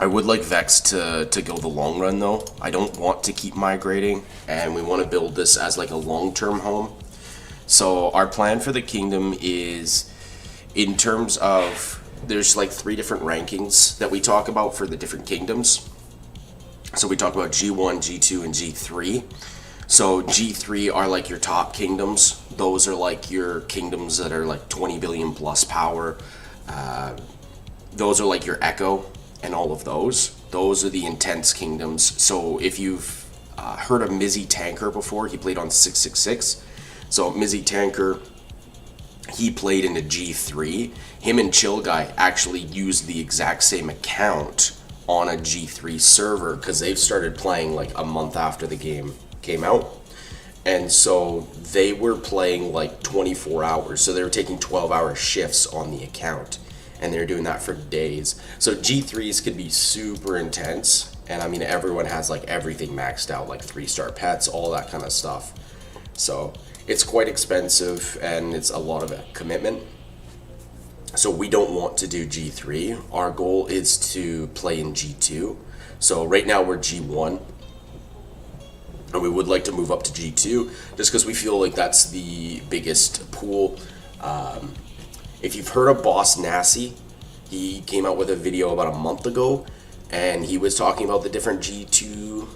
I would like Vex to go the long run though. I don't want to keep migrating, and we want to build this as like a long-term home. So our plan for the kingdom is, in terms of, there's like 3 different rankings that we talk about for the different kingdoms. So we talk about G1, G2, and G3. So G3 are like your top kingdoms. Those are like your kingdoms that are like 20 billion plus power. Those are like your Echo and all of those. Those are the intense kingdoms. So if you've heard of Mizzy Tanker before, he played on 666. So Mizzy Tanker, he played in a G3. Him and Chill Guy actually used the exact same account on a G3 server because they've started playing like a month after the game came out. And so they were playing like 24 hours. So they were taking 12-hour shifts on the account. And they were doing that for days. So G3s could be super intense. And I mean, everyone has like everything maxed out, like 3-star pets, all that kind of stuff. So it's quite expensive and it's a lot of a commitment. So we don't want to do G3. Our goal is to play in G2. So right now we're G1. And we would like to move up to G2 just because we feel like that's the biggest pool. If you've heard of Boss Nasty, he came out with a video about a month ago and he was talking about the different G2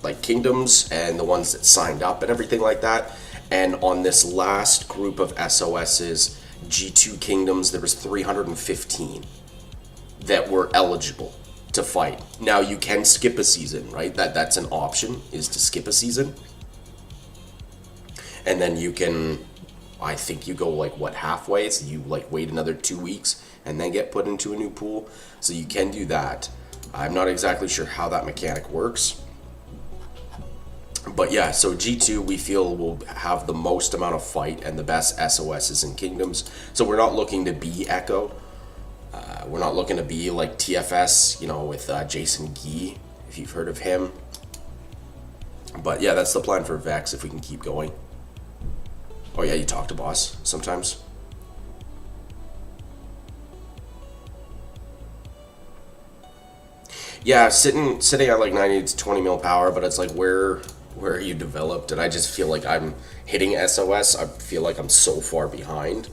like kingdoms and the ones that signed up and everything like that. And on this last group of SOS's G2 kingdoms, there was 315 that were eligible to fight. Now you can skip a season, right? That's an option, is to skip a season. And then you can, I think you go like what, halfway, so you like wait another 2 weeks and then get put into a new pool. So you can do that. I'm not exactly sure how that mechanic works. But yeah, so G2 we feel will have the most amount of fight and the best SOSs and kingdoms. So we're not looking to be Echo. We're not looking to be like TFS, you know, with Jason Gee, if you've heard of him. But yeah, that's the plan for Vex if we can keep going. Oh yeah, you talk to Boss sometimes. Yeah, sitting at like 90 to 20 mil power, but it's like where are you developed? And I just feel like I'm hitting SOS. I feel like I'm so far behind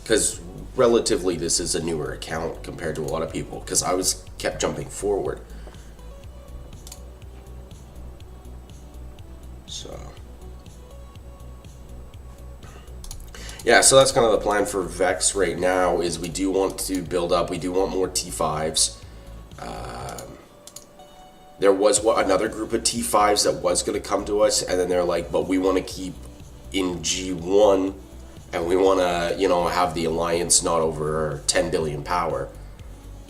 because relatively this is a newer account compared to a lot of people because I kept jumping forward. So yeah, so that's kind of the plan for Vex right now is we do want to build up. We do want more T5s. There was another group of T5s that was going to come to us, and then they're like, but we want to keep in G1, and we want to, you know, have the alliance not over 10 billion power.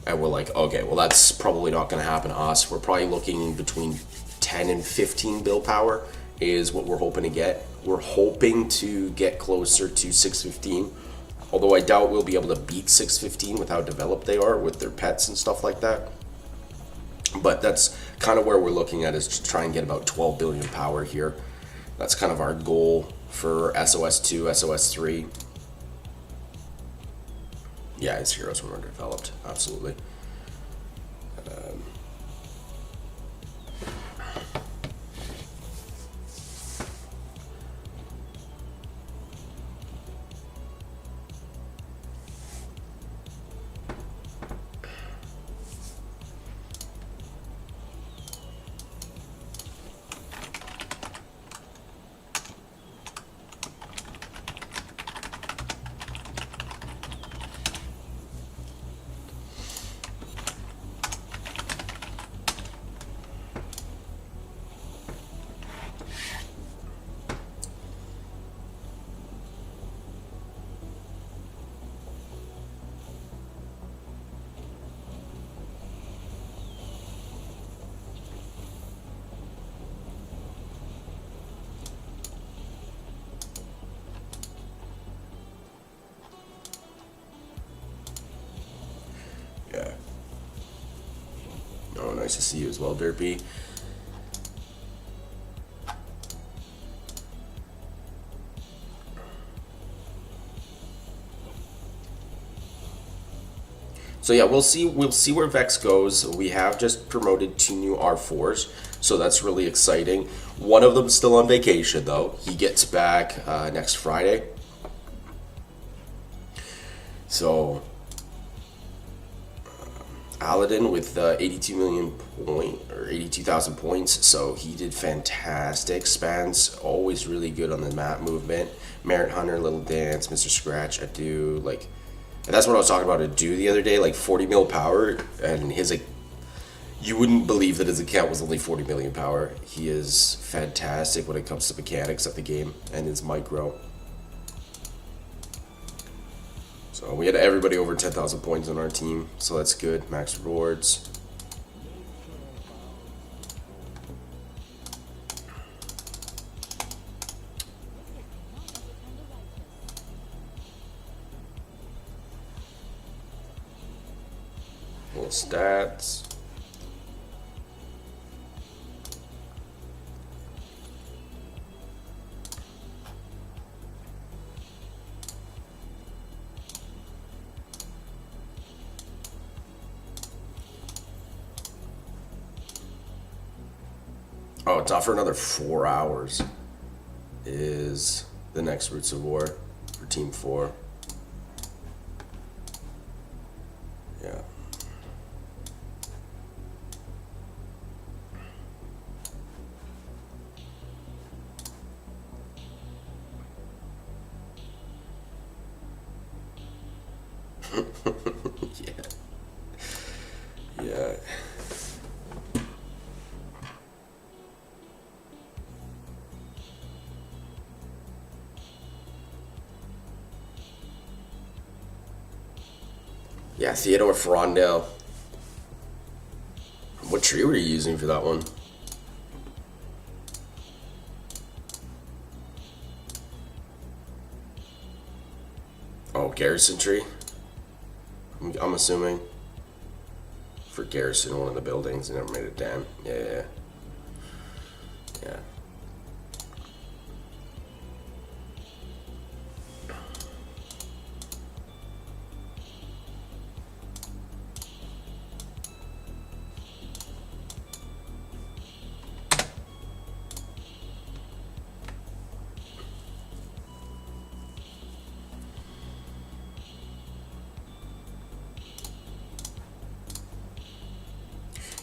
And we're like, okay, well, that's probably not going to happen to us. We're probably looking between 10 and 15 bill power is what we're hoping to get. We're hoping to get closer to 615, although I doubt we'll be able to beat 615 with how developed they are with their pets and stuff like that. But that's kind of where we're looking at, is to try and get about 12 billion power here. That's kind of our goal for SOS2, SOS3. Yeah, it's heroes when we're developed, absolutely. Yeah. Oh, nice to see you as well, Derpy. So yeah, we'll see where Vex goes. We have just promoted 2 new R4s, so that's really exciting. One of them's still on vacation though. He gets back next Friday. So Aladdin with 82 million or 82,000 points, so he did fantastic. Spans always really good on the map movement. Merit Hunter, Little Dance, Mr. Scratch, Adu, like. And that's what I was talking about Adu the other day, like 40 mil power, and his, like, you wouldn't believe that his account was only 40 million power. He is fantastic when it comes to mechanics of the game and his micro. So we had everybody over 10,000 points on our team, so that's good. Max rewards. Little stats. Oh, it's off for another 4 hours. Is the next Roots of War for Team 4. Yeah. Yeah. Yeah. Yeah, Theodore Frondale. What tree were you using for that one? Oh, Garrison tree? I'm assuming. For Garrison, one of the buildings, never made it down. Yeah. Yeah.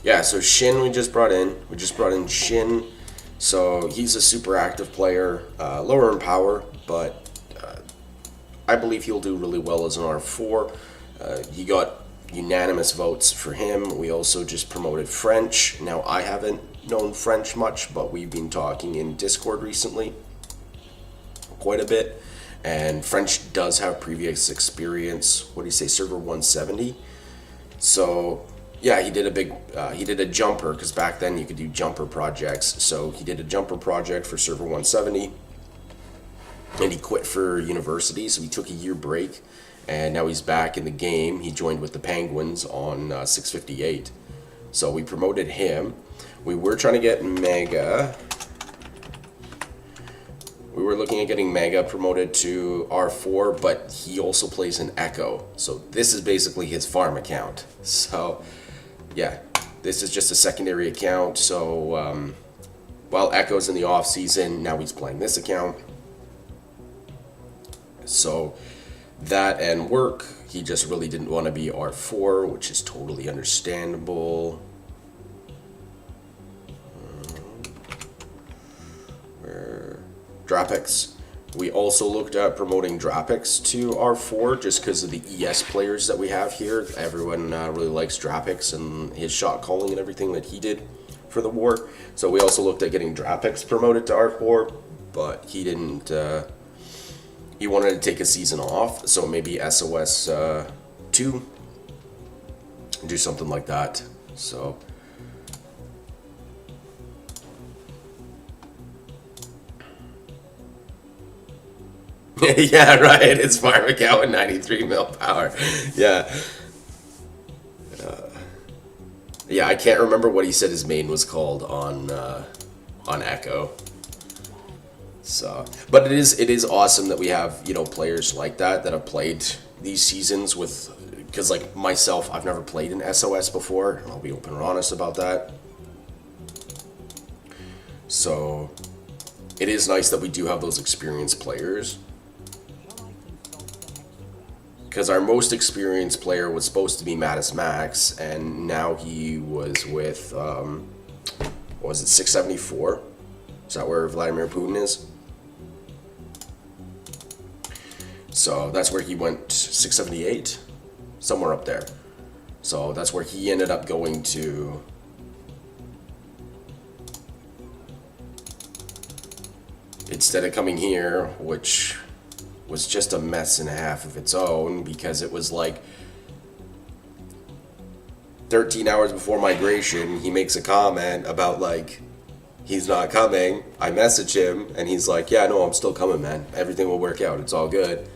Yeah, so Shin we just brought in. We just brought in Shin. So he's a super active player, lower in power, but I believe he'll do really well as an R4. He got unanimous votes for him. We also just promoted French. Now, I haven't known French much, but we've been talking in Discord recently quite a bit. And French does have previous experience. What do you say, server 170? So yeah, he did a jumper, because back then you could do jumper projects. So he did a jumper project for server 170, and he quit for university, so he took a year break, and now he's back in the game. He joined with the Penguins on 658. So we promoted him. We were trying to get Mega. We were looking at getting Mega promoted to R4, but he also plays in Echo. So this is basically his farm account. So yeah, this is just a secondary account. So while Echo's in the off season, now he's playing this account. So that and work, he just really didn't want to be R4, which is totally understandable. Dropix. We also looked at promoting Dropix to R4 just because of the ES players that we have here. Everyone really likes Dropix and his shot calling and everything that he did for the war. So we also looked at getting Dropix promoted to R4, but he didn't. He wanted to take a season off, so maybe SOS 2, do something like that. So. Yeah, right. It's farm account with 93 mil power. Yeah. Yeah, I can't remember what he said his main was called on Echo. So, but it is awesome that we have, you know, players like that have played these seasons with, because like myself, I've never played in SOS before. I'll be open and honest about that. So, it is nice that we do have those experienced players. Because our most experienced player was supposed to be Mattis Max, and now he was with, what was it, 674? Is that where Vladimir Putin is? So that's where he went, 678? Somewhere up there. So that's where he ended up going to. Instead of coming here, which was just a mess and a half of its own, because it was like 13 hours before migration, he makes a comment about like, he's not coming. I message him, and he's like, yeah, no, I'm still coming, man. Everything will work out. It's all good.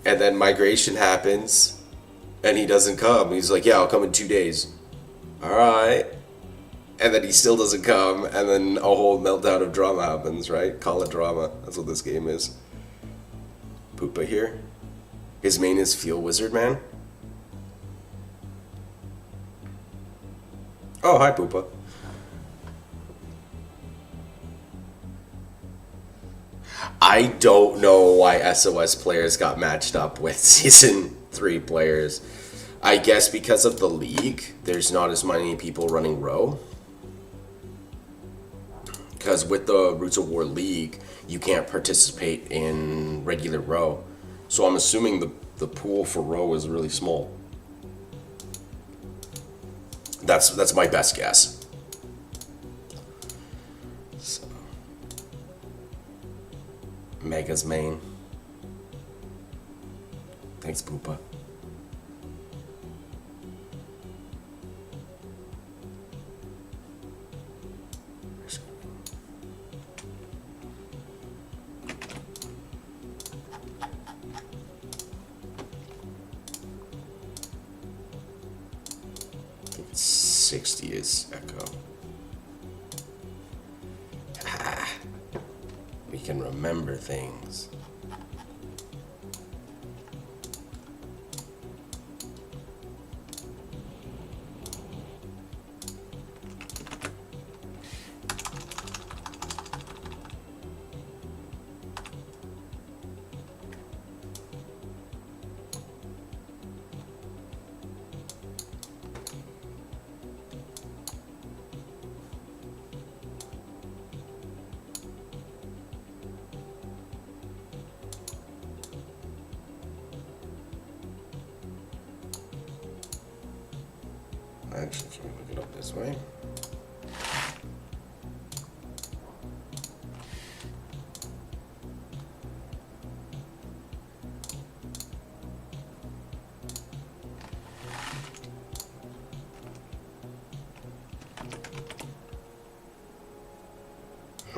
And then migration happens, and he doesn't come. He's like, yeah, I'll come in 2 days. All right. And then he still doesn't come, and then a whole meltdown of drama happens, right? Call it drama. That's what this game is. Poopa here. His main is Feel Wizard Man. Oh, hi, Poopa. I don't know why SOS players got matched up with Season 3 players. I guess because of the league, there's not as many people running row. Because with the Roots of War League, you can't participate in regular row. So I'm assuming the pool for row is really small. That's my best guess. Mega's main. Thanks, Poopa. I think it's 60 is Echo. We can remember things. Actually, can we look it up this way?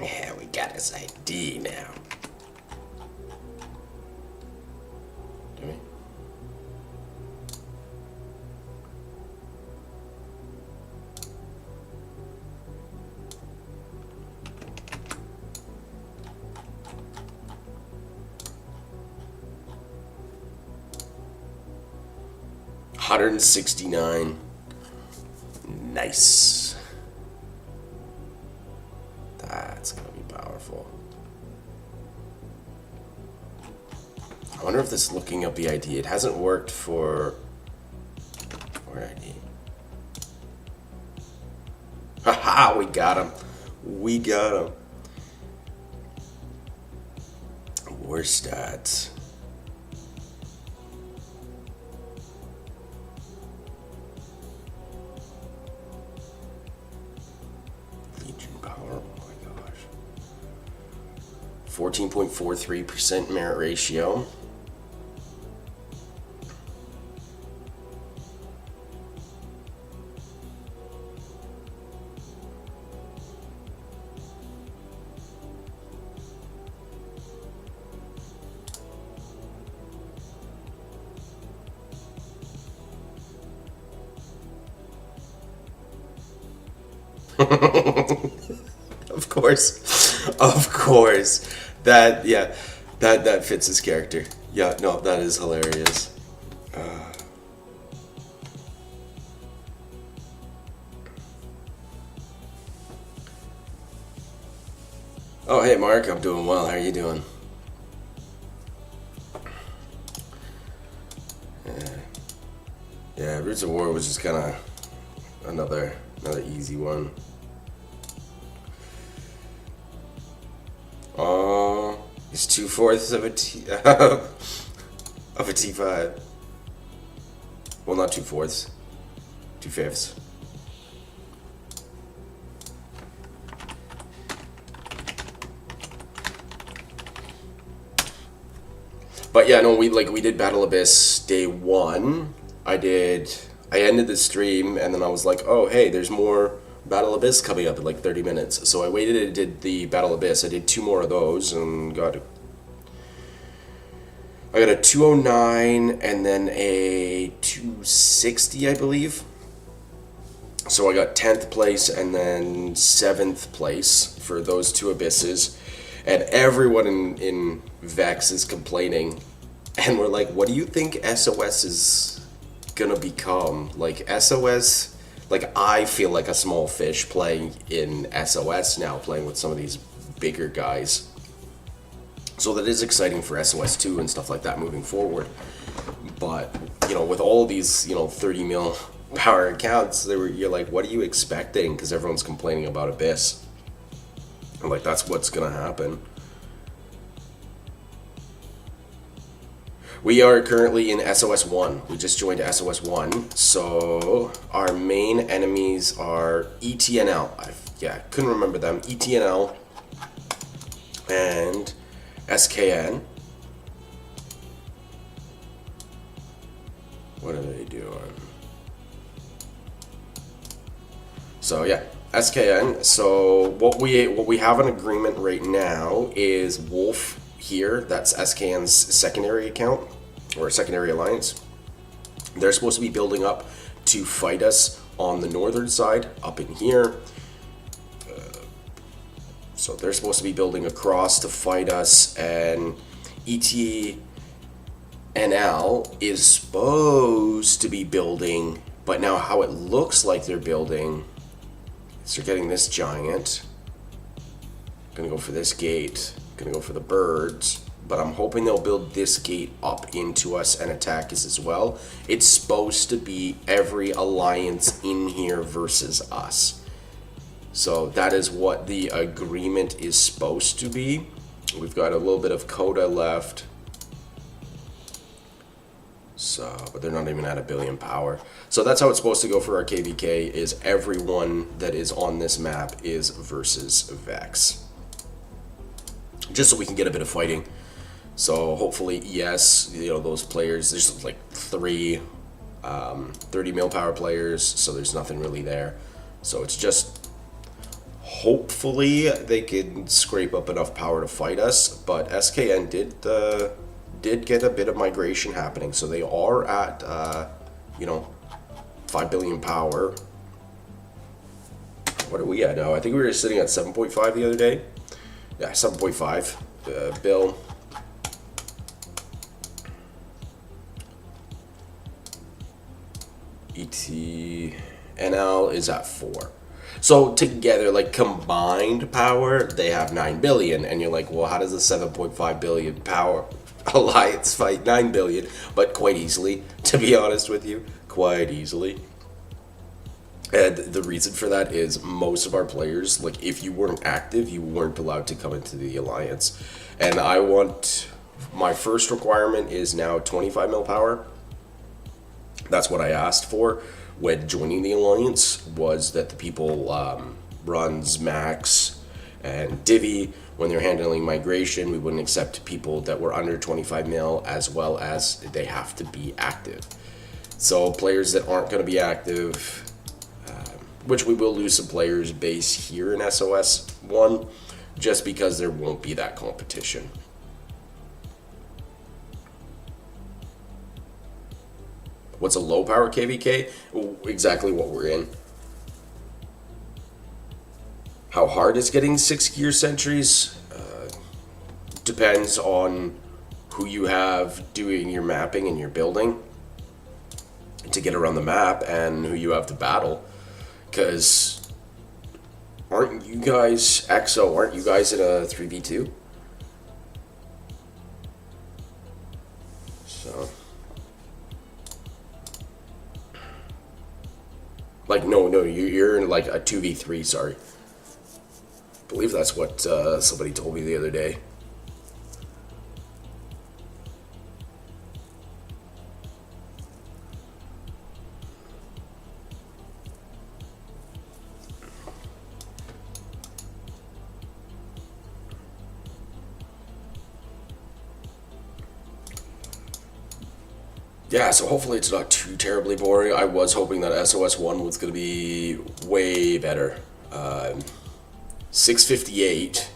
Yeah, we got his ID now. Do we? $169. Nice. That's gonna be powerful. I wonder if this looking up the ID. It hasn't worked for ID. Haha, we got him. We got him. War stats. Legion power, oh my gosh. 14.43% merit ratio. Of course. Of course. That, yeah, that fits his character. Yeah, no, that is hilarious. Oh, hey, Mark, I'm doing well. How are you doing? Yeah, Roots of War was just kind of another easy one. Oh, it's 2/4 of a of a T5. Well, not 2/4, 2/5. But yeah, no, we did Battle Abyss day one. I ended the stream and then I was like, oh hey, there's more Battle Abyss coming up in like 30 minutes. So I waited and did the Battle Abyss. I did 2 more of those and I got a 209 and then a 260, I believe. So I got 10th place and then 7th place for those 2 abysses. And everyone in Vex is complaining. And we're like, what do you think SOS is gonna become? Like, SOS, like, I feel like a small fish playing in SOS now, playing with some of these bigger guys. So that is exciting for SOS 2 and stuff like that moving forward. But, you know, with all of these, you know, 30 mil power accounts, you're like, what are you expecting? Because everyone's complaining about Abyss. And like, that's what's gonna happen. We are currently in SOS 1. We just joined SOS 1. So our main enemies are ETNL. Yeah, couldn't remember them. ETNL and SKN. What are they doing? So yeah, SKN. So what we have an agreement right now is Wolf here. That's SKN's secondary account or secondary alliance. They're supposed to be building up to fight us on the northern side up in here. So they're supposed to be building across to fight us, and ETNL is supposed to be building, but now how it looks like they're building is they're getting this giant. Gonna go for this gate. Gonna go for the birds, but I'm hoping they'll build this gate up into us and attack us as well. It's supposed to be every alliance in here versus us. So that is what the agreement is supposed to be. We've got a little bit of coda left. So, but they're not even at 1 billion power. So that's how it's supposed to go for our KVK, is everyone that is on this map is versus Vex. Just so we can get a bit of fighting. So hopefully, yes, you know, those players, there's like 3 30 mil power players, so there's nothing really there. So it's just, hopefully they can scrape up enough power to fight us. But SKN did get a bit of migration happening, so they are at, you know, 5 billion power. What are we at now? I think we were sitting at 7.5 the other day. Yeah, 7.5. Bill. ETNL is at 4. So together, like combined power, they have 9 billion. And you're like, well, how does a 7.5 billion power alliance fight 9 billion? But quite easily, to be honest with you, quite easily. And the reason for that is most of our players, like if you weren't active, you weren't allowed to come into the alliance. And my first requirement is now 25 mil power. That's what I asked for when joining the alliance, was that the people, Runs, Max, and Divi, when they're handling migration, we wouldn't accept people that were under 25 mil, as well as they have to be active. So players that aren't going to be active, which we will lose some players base here in SOS 1, just because there won't be that competition. What's a low power KVK? Exactly what we're in. How hard is getting 6 gear sentries? Depends on who you have doing your mapping and your building to get around the map and who you have to battle. Because aren't you guys, EXO, aren't you guys in a 3v2? So. Like, no, you're in like a 2v3, sorry. I believe that's what somebody told me the other day. Yeah, so hopefully it's not too terribly boring. I was hoping that SOS 1 was going to be way better. 658.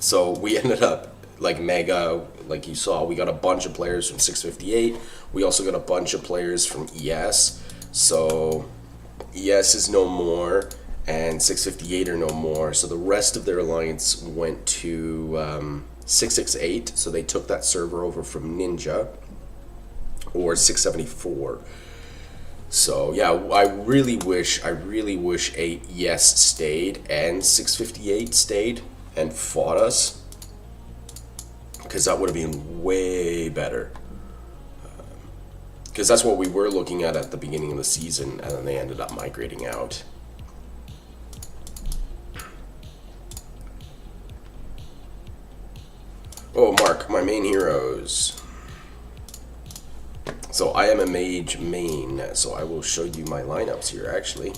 So we ended up like mega, like you saw, we got a bunch of players from 658. We also got a bunch of players from ES. So ES is no more and 658 are no more. So the rest of their alliance went to 668. So they took that server over from Ninja. Or 674. So yeah, I really wish a Yes stayed and 658 stayed and fought us, because that would have been way better. Because that's what we were looking at the beginning of the season, and then they ended up migrating out. Oh, Mark, my main heroes. So I am a mage main, so I will show you my lineups here actually.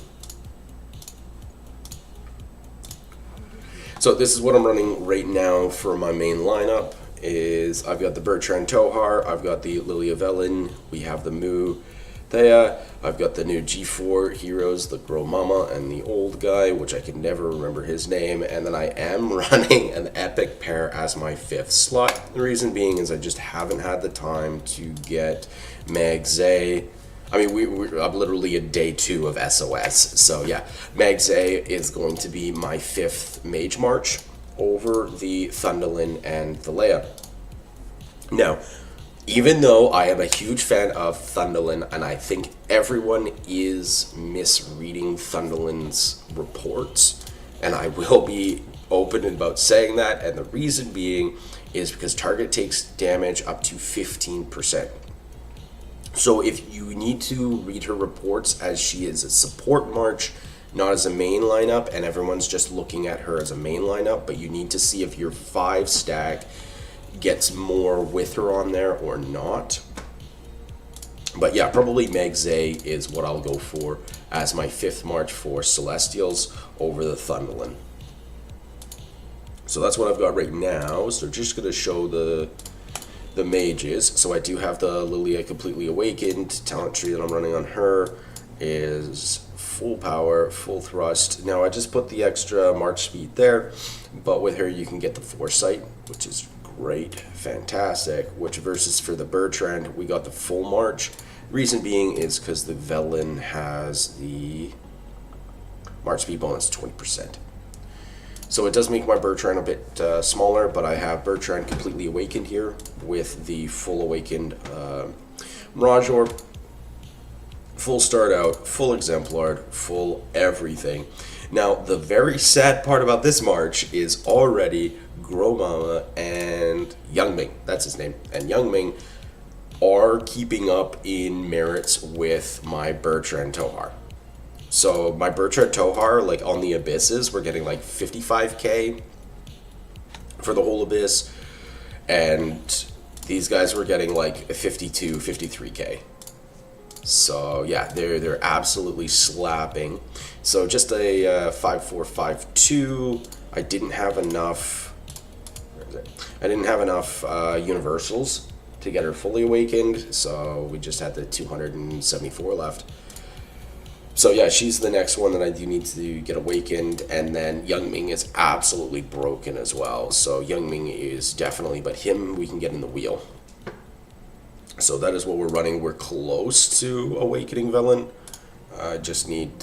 So this is what I'm running right now for my main lineup. Is I've got the Bertrand Tohar, I've got the Lilia Velen, we have the Mu Thea, I've got the new G4 heroes, the Girl Mama and the old guy, which I can never remember his name, and then I am running an epic pair as my 5th slot. The reason being is I just haven't had the time to get Meg Zay. I mean, I'm literally at day 2 of SOS, so yeah, Meg Zay is going to be my 5th Mage March over the Thundolin and the Leia. Now, even though I am a huge fan of Thundolin, and I think everyone is misreading Thundolin's reports, and I will be open about saying that, and the reason being is because target takes damage up to 15%. So if you need to read her reports as she is a support march, not as a main lineup, and everyone's just looking at her as a main lineup, but you need to see if your 5 stack gets more with her on there or not. But yeah, probably Meg Zay is what I'll go for as my 5th march for Celestials over the Thundolin. So that's what I've got right now. So just going to show the mages. So I do have the Lilia Completely Awakened. Talent tree that I'm running on her is full power, full thrust. Now I just put the extra march speed there, but with her you can get the foresight, which is great, fantastic. Which versus for the Bertrand, we got the full march. Reason being is because the Velen has the march speed bonus 20%. So it does make my Bertrand a bit smaller, but I have Bertrand Completely Awakened here with the full awakened Mirage Orb, full start out, full exemplar, full everything. Now, the very sad part about this march is already Gromama and Youngming, that's his name, and Youngming are keeping up in merits with my Bertrand Tohar. So my Bertrand Tohar, like on the Abysses, we're getting like 55k for the whole Abyss, and these guys were getting like 52, 53k. So yeah, they're absolutely slapping. So just a 5452. I didn't have enough. Where is it? I didn't have enough universals to get her fully awakened, so we just had the 274 left. So yeah, she's the next one that I do need to get awakened, and then Youngming is absolutely broken as well. So Youngming is definitely, but him we can get in the wheel. So that is what we're running. We're close to awakening Velen. I just need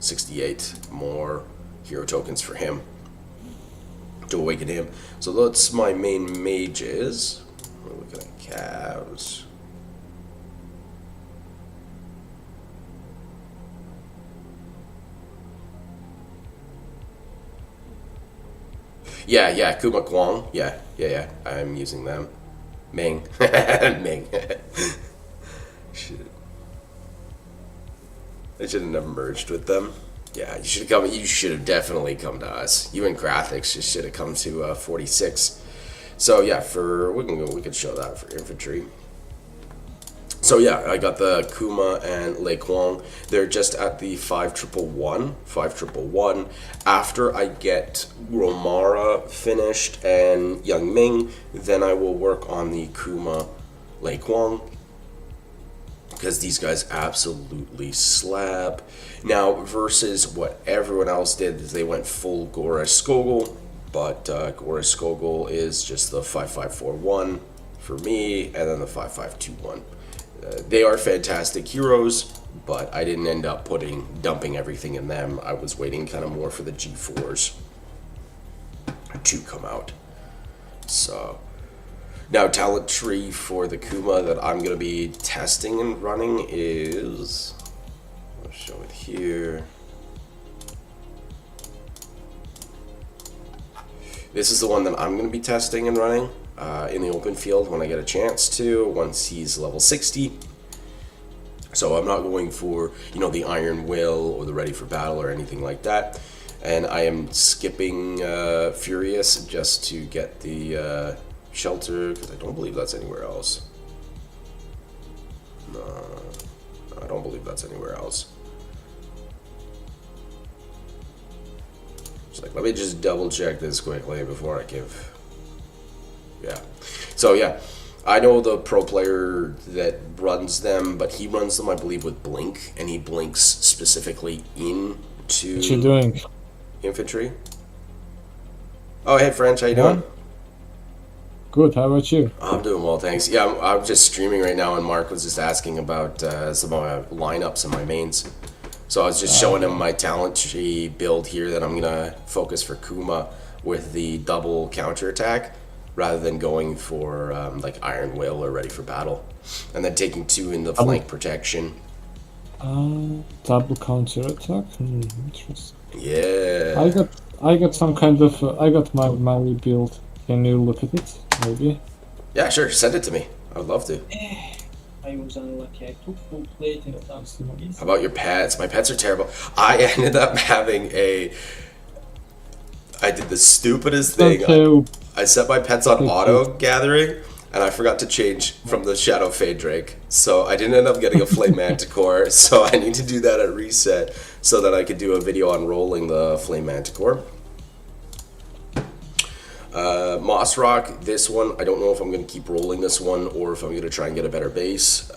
68 more hero tokens for him to awaken him. So that's my main mages. We're looking at calves. Yeah, Kuma Kwong. Yeah. I'm using them. Ming. Ming. Shit. I should have never merged with them. Yeah, you should have definitely come to us. You and Graphics just should have come to 46. So yeah, we could show that for infantry. So yeah, I got the Kuma and Lei Kwong. They're just at the 5111. After I get Gromara finished and Young Ming, then I will work on the Kuma Lei Kwong, because these guys absolutely slap. Now, versus what everyone else did, is they went full Goresh Skogul, but Goresh Skogul is just the 5541 for me, and then the 5521. They are fantastic heroes, but I didn't end up dumping everything in them. I was waiting kind of more for the G4s to come out. So now, talent tree for the Kuma that I'm going to be testing and running is, I'll show it here. This is the one that I'm going to be testing and running in the open field when I get a chance to, once he's level 60. So I'm not going for, the Iron Will or the Ready for Battle or anything like that. And I am skipping Furious just to get the Shelter, because I don't believe that's anywhere else. No, I don't believe that's anywhere else. It's like, let me just double check this quickly before I give. Yeah. So yeah, I know the pro player that runs them, but he runs them, I believe, with Blink, and he blinks specifically into What you doing? infantry. Oh, hey French, how you doing? Good, how about you? I'm doing well, thanks. Yeah, I'm just streaming right now, and Mark was just asking about some of my lineups and my mains. So I was just showing him my talent tree build here that I'm gonna focus for Kuma with the double counterattack, rather than going for like Iron Will or Ready for Battle, and then taking 2 in the flank protection. Double counter attack. Interesting. Yeah. I got some kind of. I got my build. Can you look at it? Maybe. Yeah, sure. Send it to me. I would love to. I was unlucky. I took full plate and How about your pets? My pets are terrible. I ended up having I did the stupidest thing. I set my pets on auto gathering, and I forgot to change from the Shadow Fade Drake. So I didn't end up getting a Flame Manticore, so I need to do that at reset so that I could do a video on rolling the Flame Manticore. Moss Rock, this one, I don't know if I'm going to keep rolling this one or if I'm going to try and get a better base.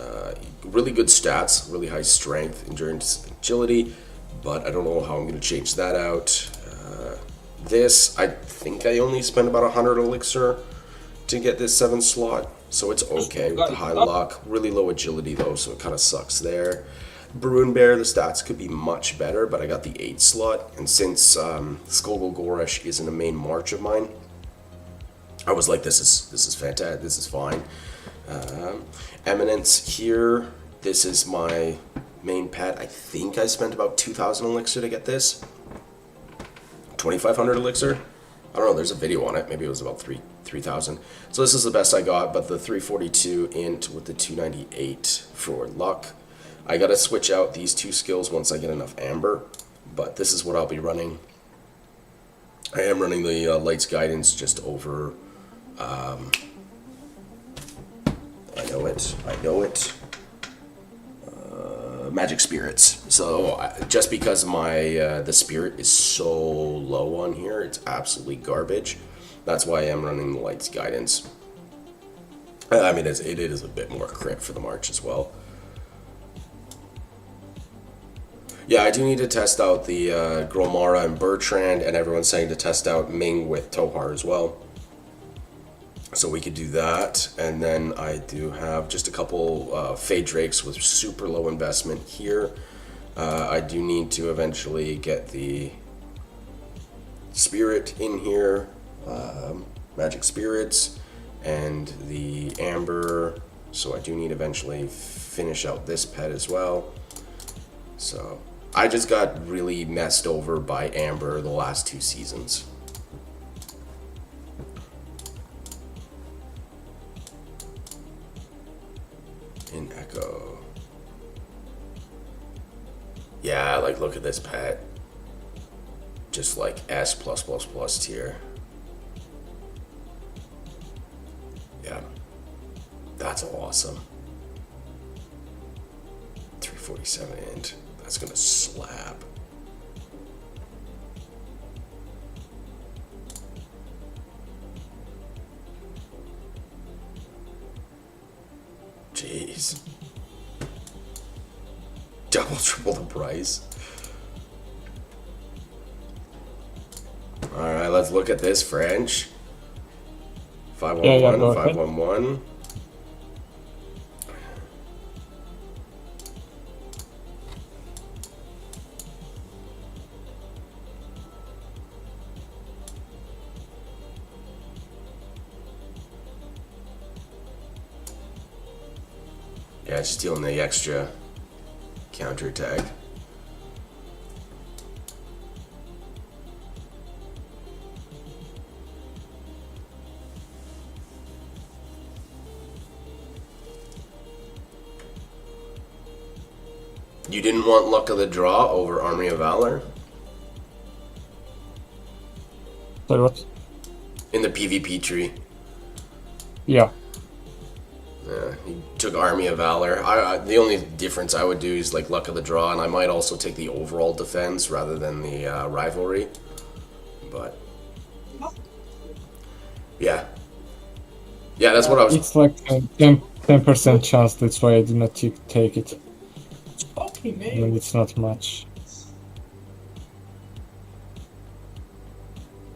Really good stats, really high strength, endurance, agility, but I don't know how I'm going to change that out. This, I think I only spent about 100 elixir to get this 7th slot, so it's okay with the high luck. Really low agility though, so it kind of sucks there. Barun Bear, the stats could be much better, but I got the 8th slot, and since Skogul Goresh isn't a main march of mine, I was like, this is fantastic, this is fine. Eminence here, this is my main pet. I think I spent about 2,000 elixir to get this. 2,500 elixir? I don't know, there's a video on it, maybe it was about 3,000. So this is the best I got, but the 342 int with the 298 for luck. I gotta switch out these 2 skills once I get enough amber, but this is what I'll be running. I am running the Lights Guidance just over, I know it, Magic Spirits. So just because my the spirit is so low on here, it's absolutely garbage. That's why I am running the Lights Guidance. I mean, it is a bit more crit for the March as well. Yeah, I do need to test out the Gromara and Bertrand, and everyone's saying to test out Ming with Tohar as well. So we could do that, and then I do have just a couple Fade Drakes with super low investment here. I do need to eventually get the spirit in here, magic spirits, and the amber. So I do need to eventually finish out this pet as well. So I just got really messed over by amber the last 2 seasons. In Echo. Yeah, like look at this pet. Just like S+++ tier. Yeah. That's awesome. 347 int. That's gonna slap. Jeez. Double, triple the price. Alright, let's look at this French. 511, go ahead. 511. Yeah, just dealing the extra counter tag. You didn't want Luck of the Draw over Army of Valor? Sorry, what? In the PvP tree. Yeah. Yeah, he took Army of Valor. The only difference I would do is like Luck of the Draw, and I might also take the overall defense rather than the rivalry. But yeah, that's what I was. It's like a 10% chance, that's why I did not take it. Fucking I me. mean, it's not much.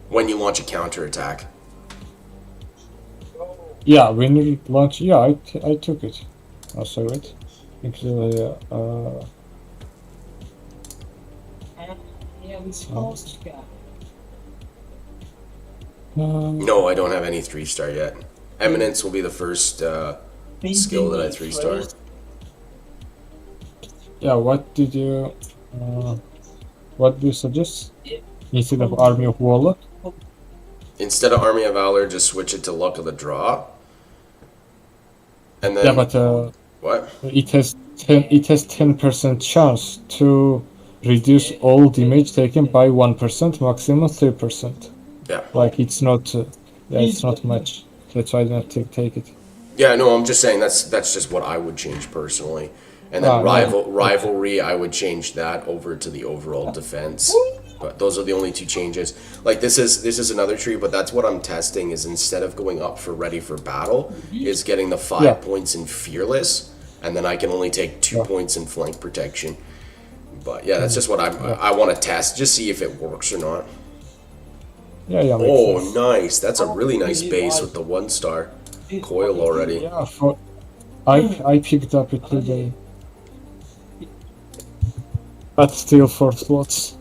When you launch a counter attack. Yeah, when you launch, yeah, I took it. Oh, sorry, wait. Yeah, this host guy. No, I don't have any 3-star yet. Eminence will be the first skill that I 3-star. yeah, what do you suggest? Instead of Army of Warlock? Instead of Army of Valor, just switch it to Luck of the Draw. And then Yeah, but what? it has 10% chance to reduce all damage taken by 1%, maximum 3%. Yeah. Like it's not much. That's why I did not take it. Yeah, no, I'm just saying that's just what I would change personally. And then rivalry, I would change that over to the overall defense. But those are the only 2 changes. Like this is another tree, but that's what I'm testing is instead of going up for ready for battle, is getting the 5 points in fearless, and then I can only take 2 points in flank protection. But yeah, that's just what I want to test, just see if it works or not. Yeah, makes Oh, sense. nice! That's a really nice base with the 1-star coil already. Yeah, I picked up it today. But still 4 slots.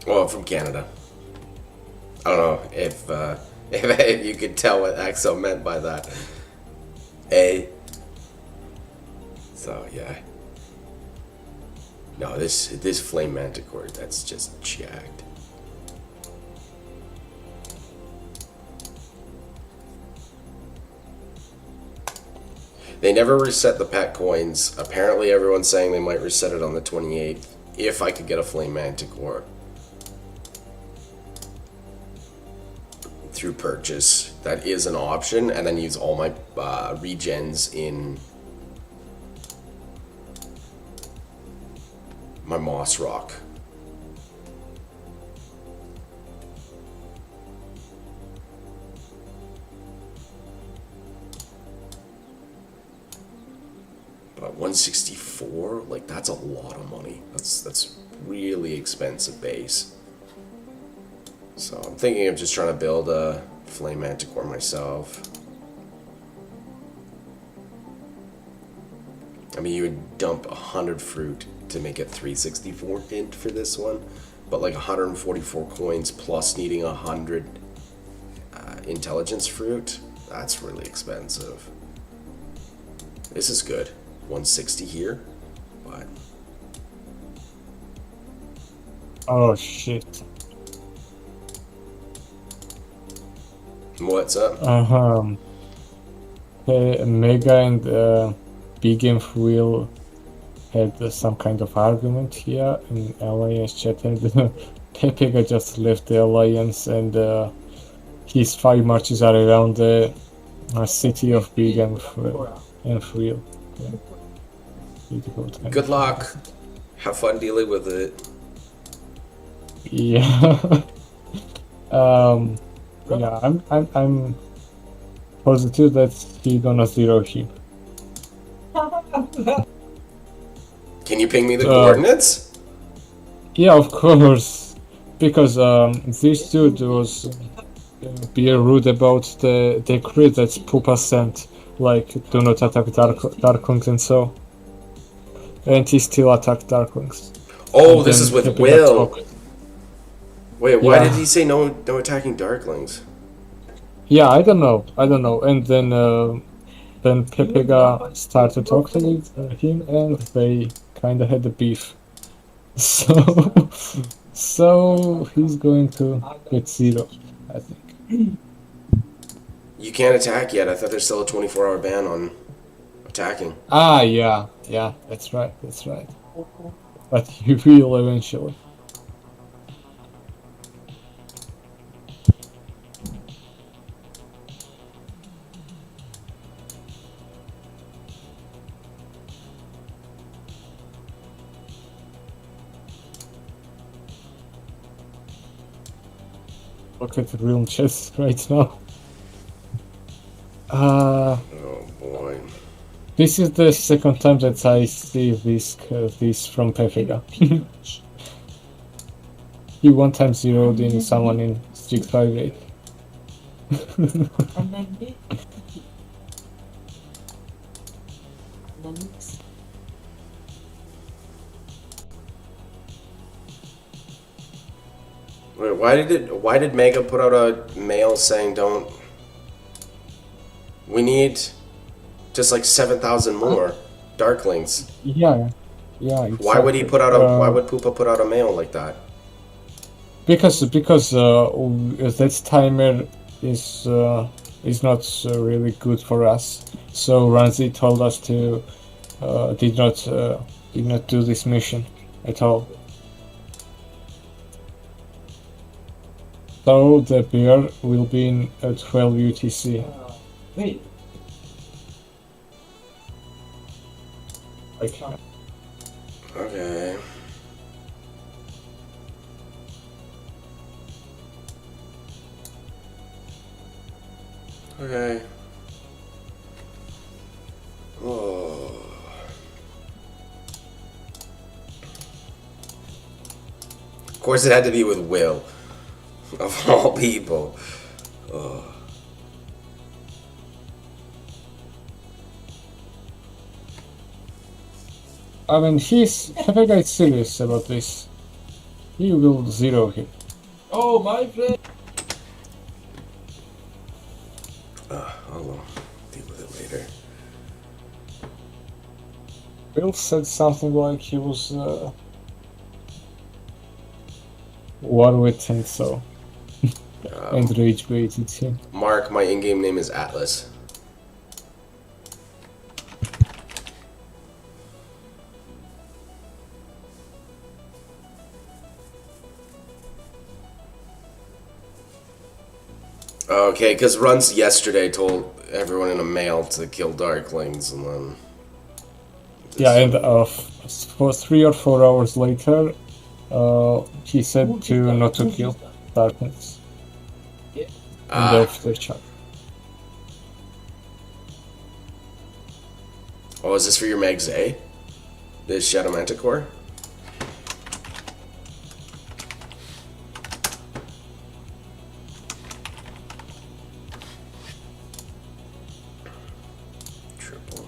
Well, I'm from Canada. I don't know if you could tell what Axel meant by that. So yeah. No, this flame manticore, that's just jacked. They never reset the pet coins. Apparently everyone's saying they might reset it on the 28th if I could get a flame manticore through purchase. That is an option, and then use all my regens in my Moss Rock. 164? Like, that's a lot of money. That's really expensive base. So I'm thinking of just trying to build a Flame Manticore myself. I mean, you would dump 100 fruit to make it 364 int for this one, but like 144 coins plus needing 100 intelligence fruit, that's really expensive. This is good. 160 here, but... Oh shit. What's up? Mega and Big Game Wheel had some kind of argument here in Alliance chat, and Pepega just left the Alliance, and his 5 marches are around the city of Big and Wheel. Yeah. Good luck. Have fun dealing with it. Yeah. Yeah, I'm positive that he gonna zero him. Can you ping me the coordinates? Yeah, of course, because this dude was being rude about the decree that Pupa sent, like do not attack Darklings and so, and he still attacked Darklings. Oh, And this then is with Pepega Will. talked. Wait, why Yeah. did he say no attacking Darklings? Yeah, I don't know, and then Pepega started talking to him, and they kind of had a beef. So he's going to get zero, I think. You can't attack yet. I thought there's still a 24-hour ban on attacking. Ah, yeah, that's right. But he will eventually. Look at the real chest right now. Oh boy. This is the second time that I see this from Pepega. He one time zeroed in someone in Street 5-8. Wait, why did Mega put out a mail saying don't... We need just like 7,000 more Darklings. Yeah. Why would he put out why would Pupa put out a mail like that? Because that timer is not really good for us. So Ranzi told us to did not do this mission at all. So the bear will be in 12 UTC. Wait, Okay. Okay. Okay. Oh. Of course it had to be with Will. Of all people. Oh. I mean, Pepega is serious about this. He will zero him. oh my friend. I'll deal with it later. Bill said something like he was war with and so, and rage baited him. Mark, my in-game name is Atlas. Okay, because Runs yesterday told everyone in a mail to kill Darklings, and then... Yeah, and for 3 or 4 hours later, he said to not to kill Darkness in the after chat. Oh, is this for your Megs A? This Shadow Manticore? Triple.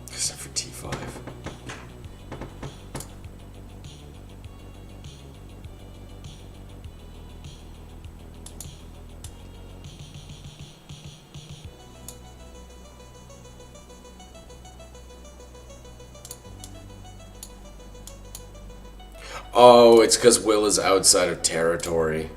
Except for T5. Oh, it's because Will is outside of territory.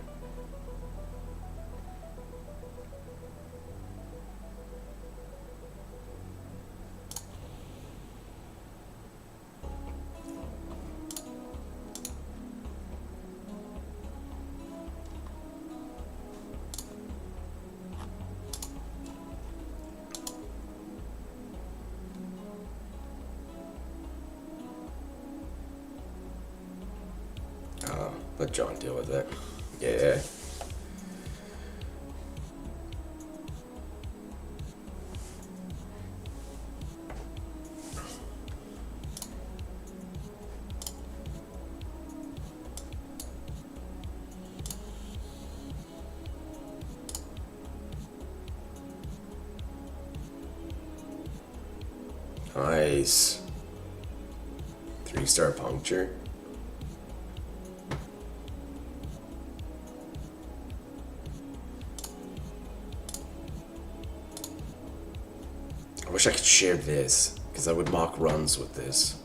Let John deal with it. Yeah. Nice. 3-star puncture. I wish I could share this, because I would mock runs with this.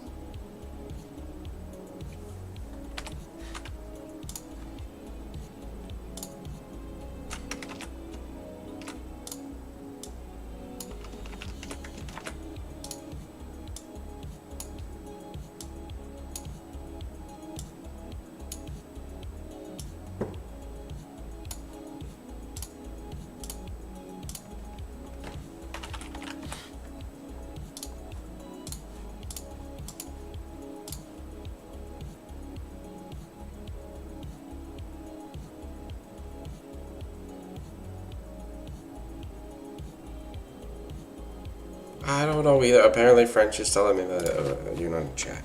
I don't know either. Apparently French is telling me that you're not in chat.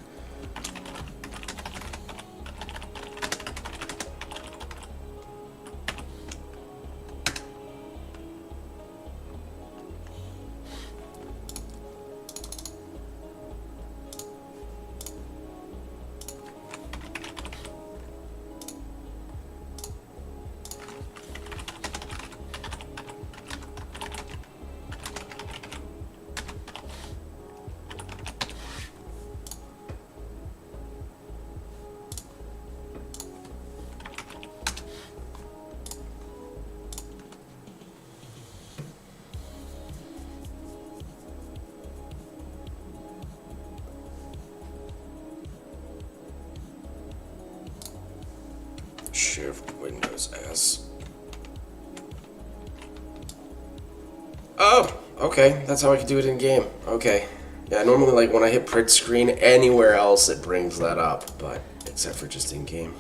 Shift Windows S. Oh, okay. That's how I can do it in game. Okay. Yeah, normally like when I hit print screen anywhere else it brings that up, but except for just in game.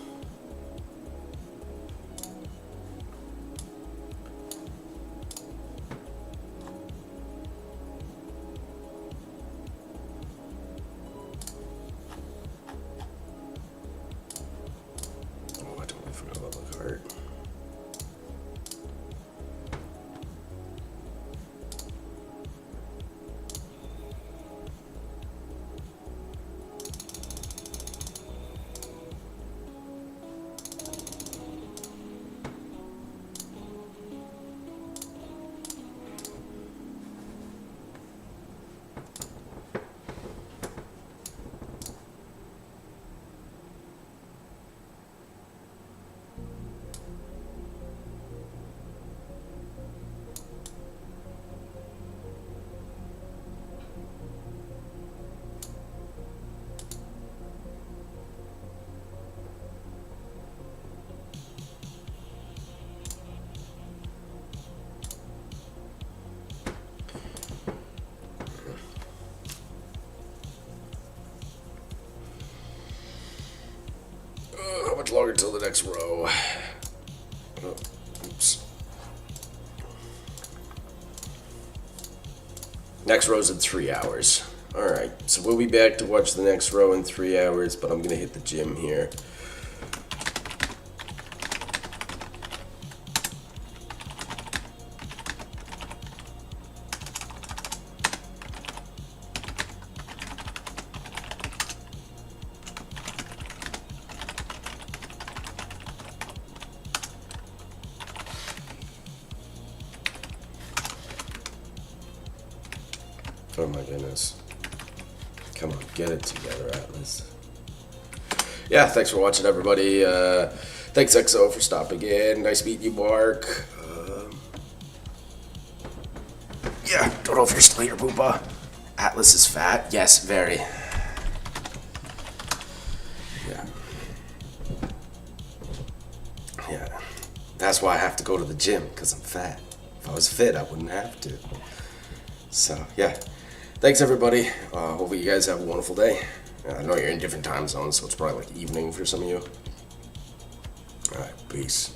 Oh, I totally forgot about the cart. longer till the next row. Oh, oops. Next row's in 3 hours. Alright, so we'll be back to watch the next row in 3 hours, but I'm gonna hit the gym here. Oh my goodness. Come on, get it together, Atlas. Yeah, thanks for watching, everybody. Thanks, XO, for stopping in. Nice meeting you, Mark. Yeah, don't know if you're still here, Boopa. Atlas is fat. Yes, very. Yeah. Yeah. That's why I have to go to the gym, because I'm fat. If I was fit, I wouldn't have to. So, yeah. Thanks, everybody. Hopefully you guys have a wonderful day. I know you're in different time zones, so it's probably like evening for some of you. Alright, peace.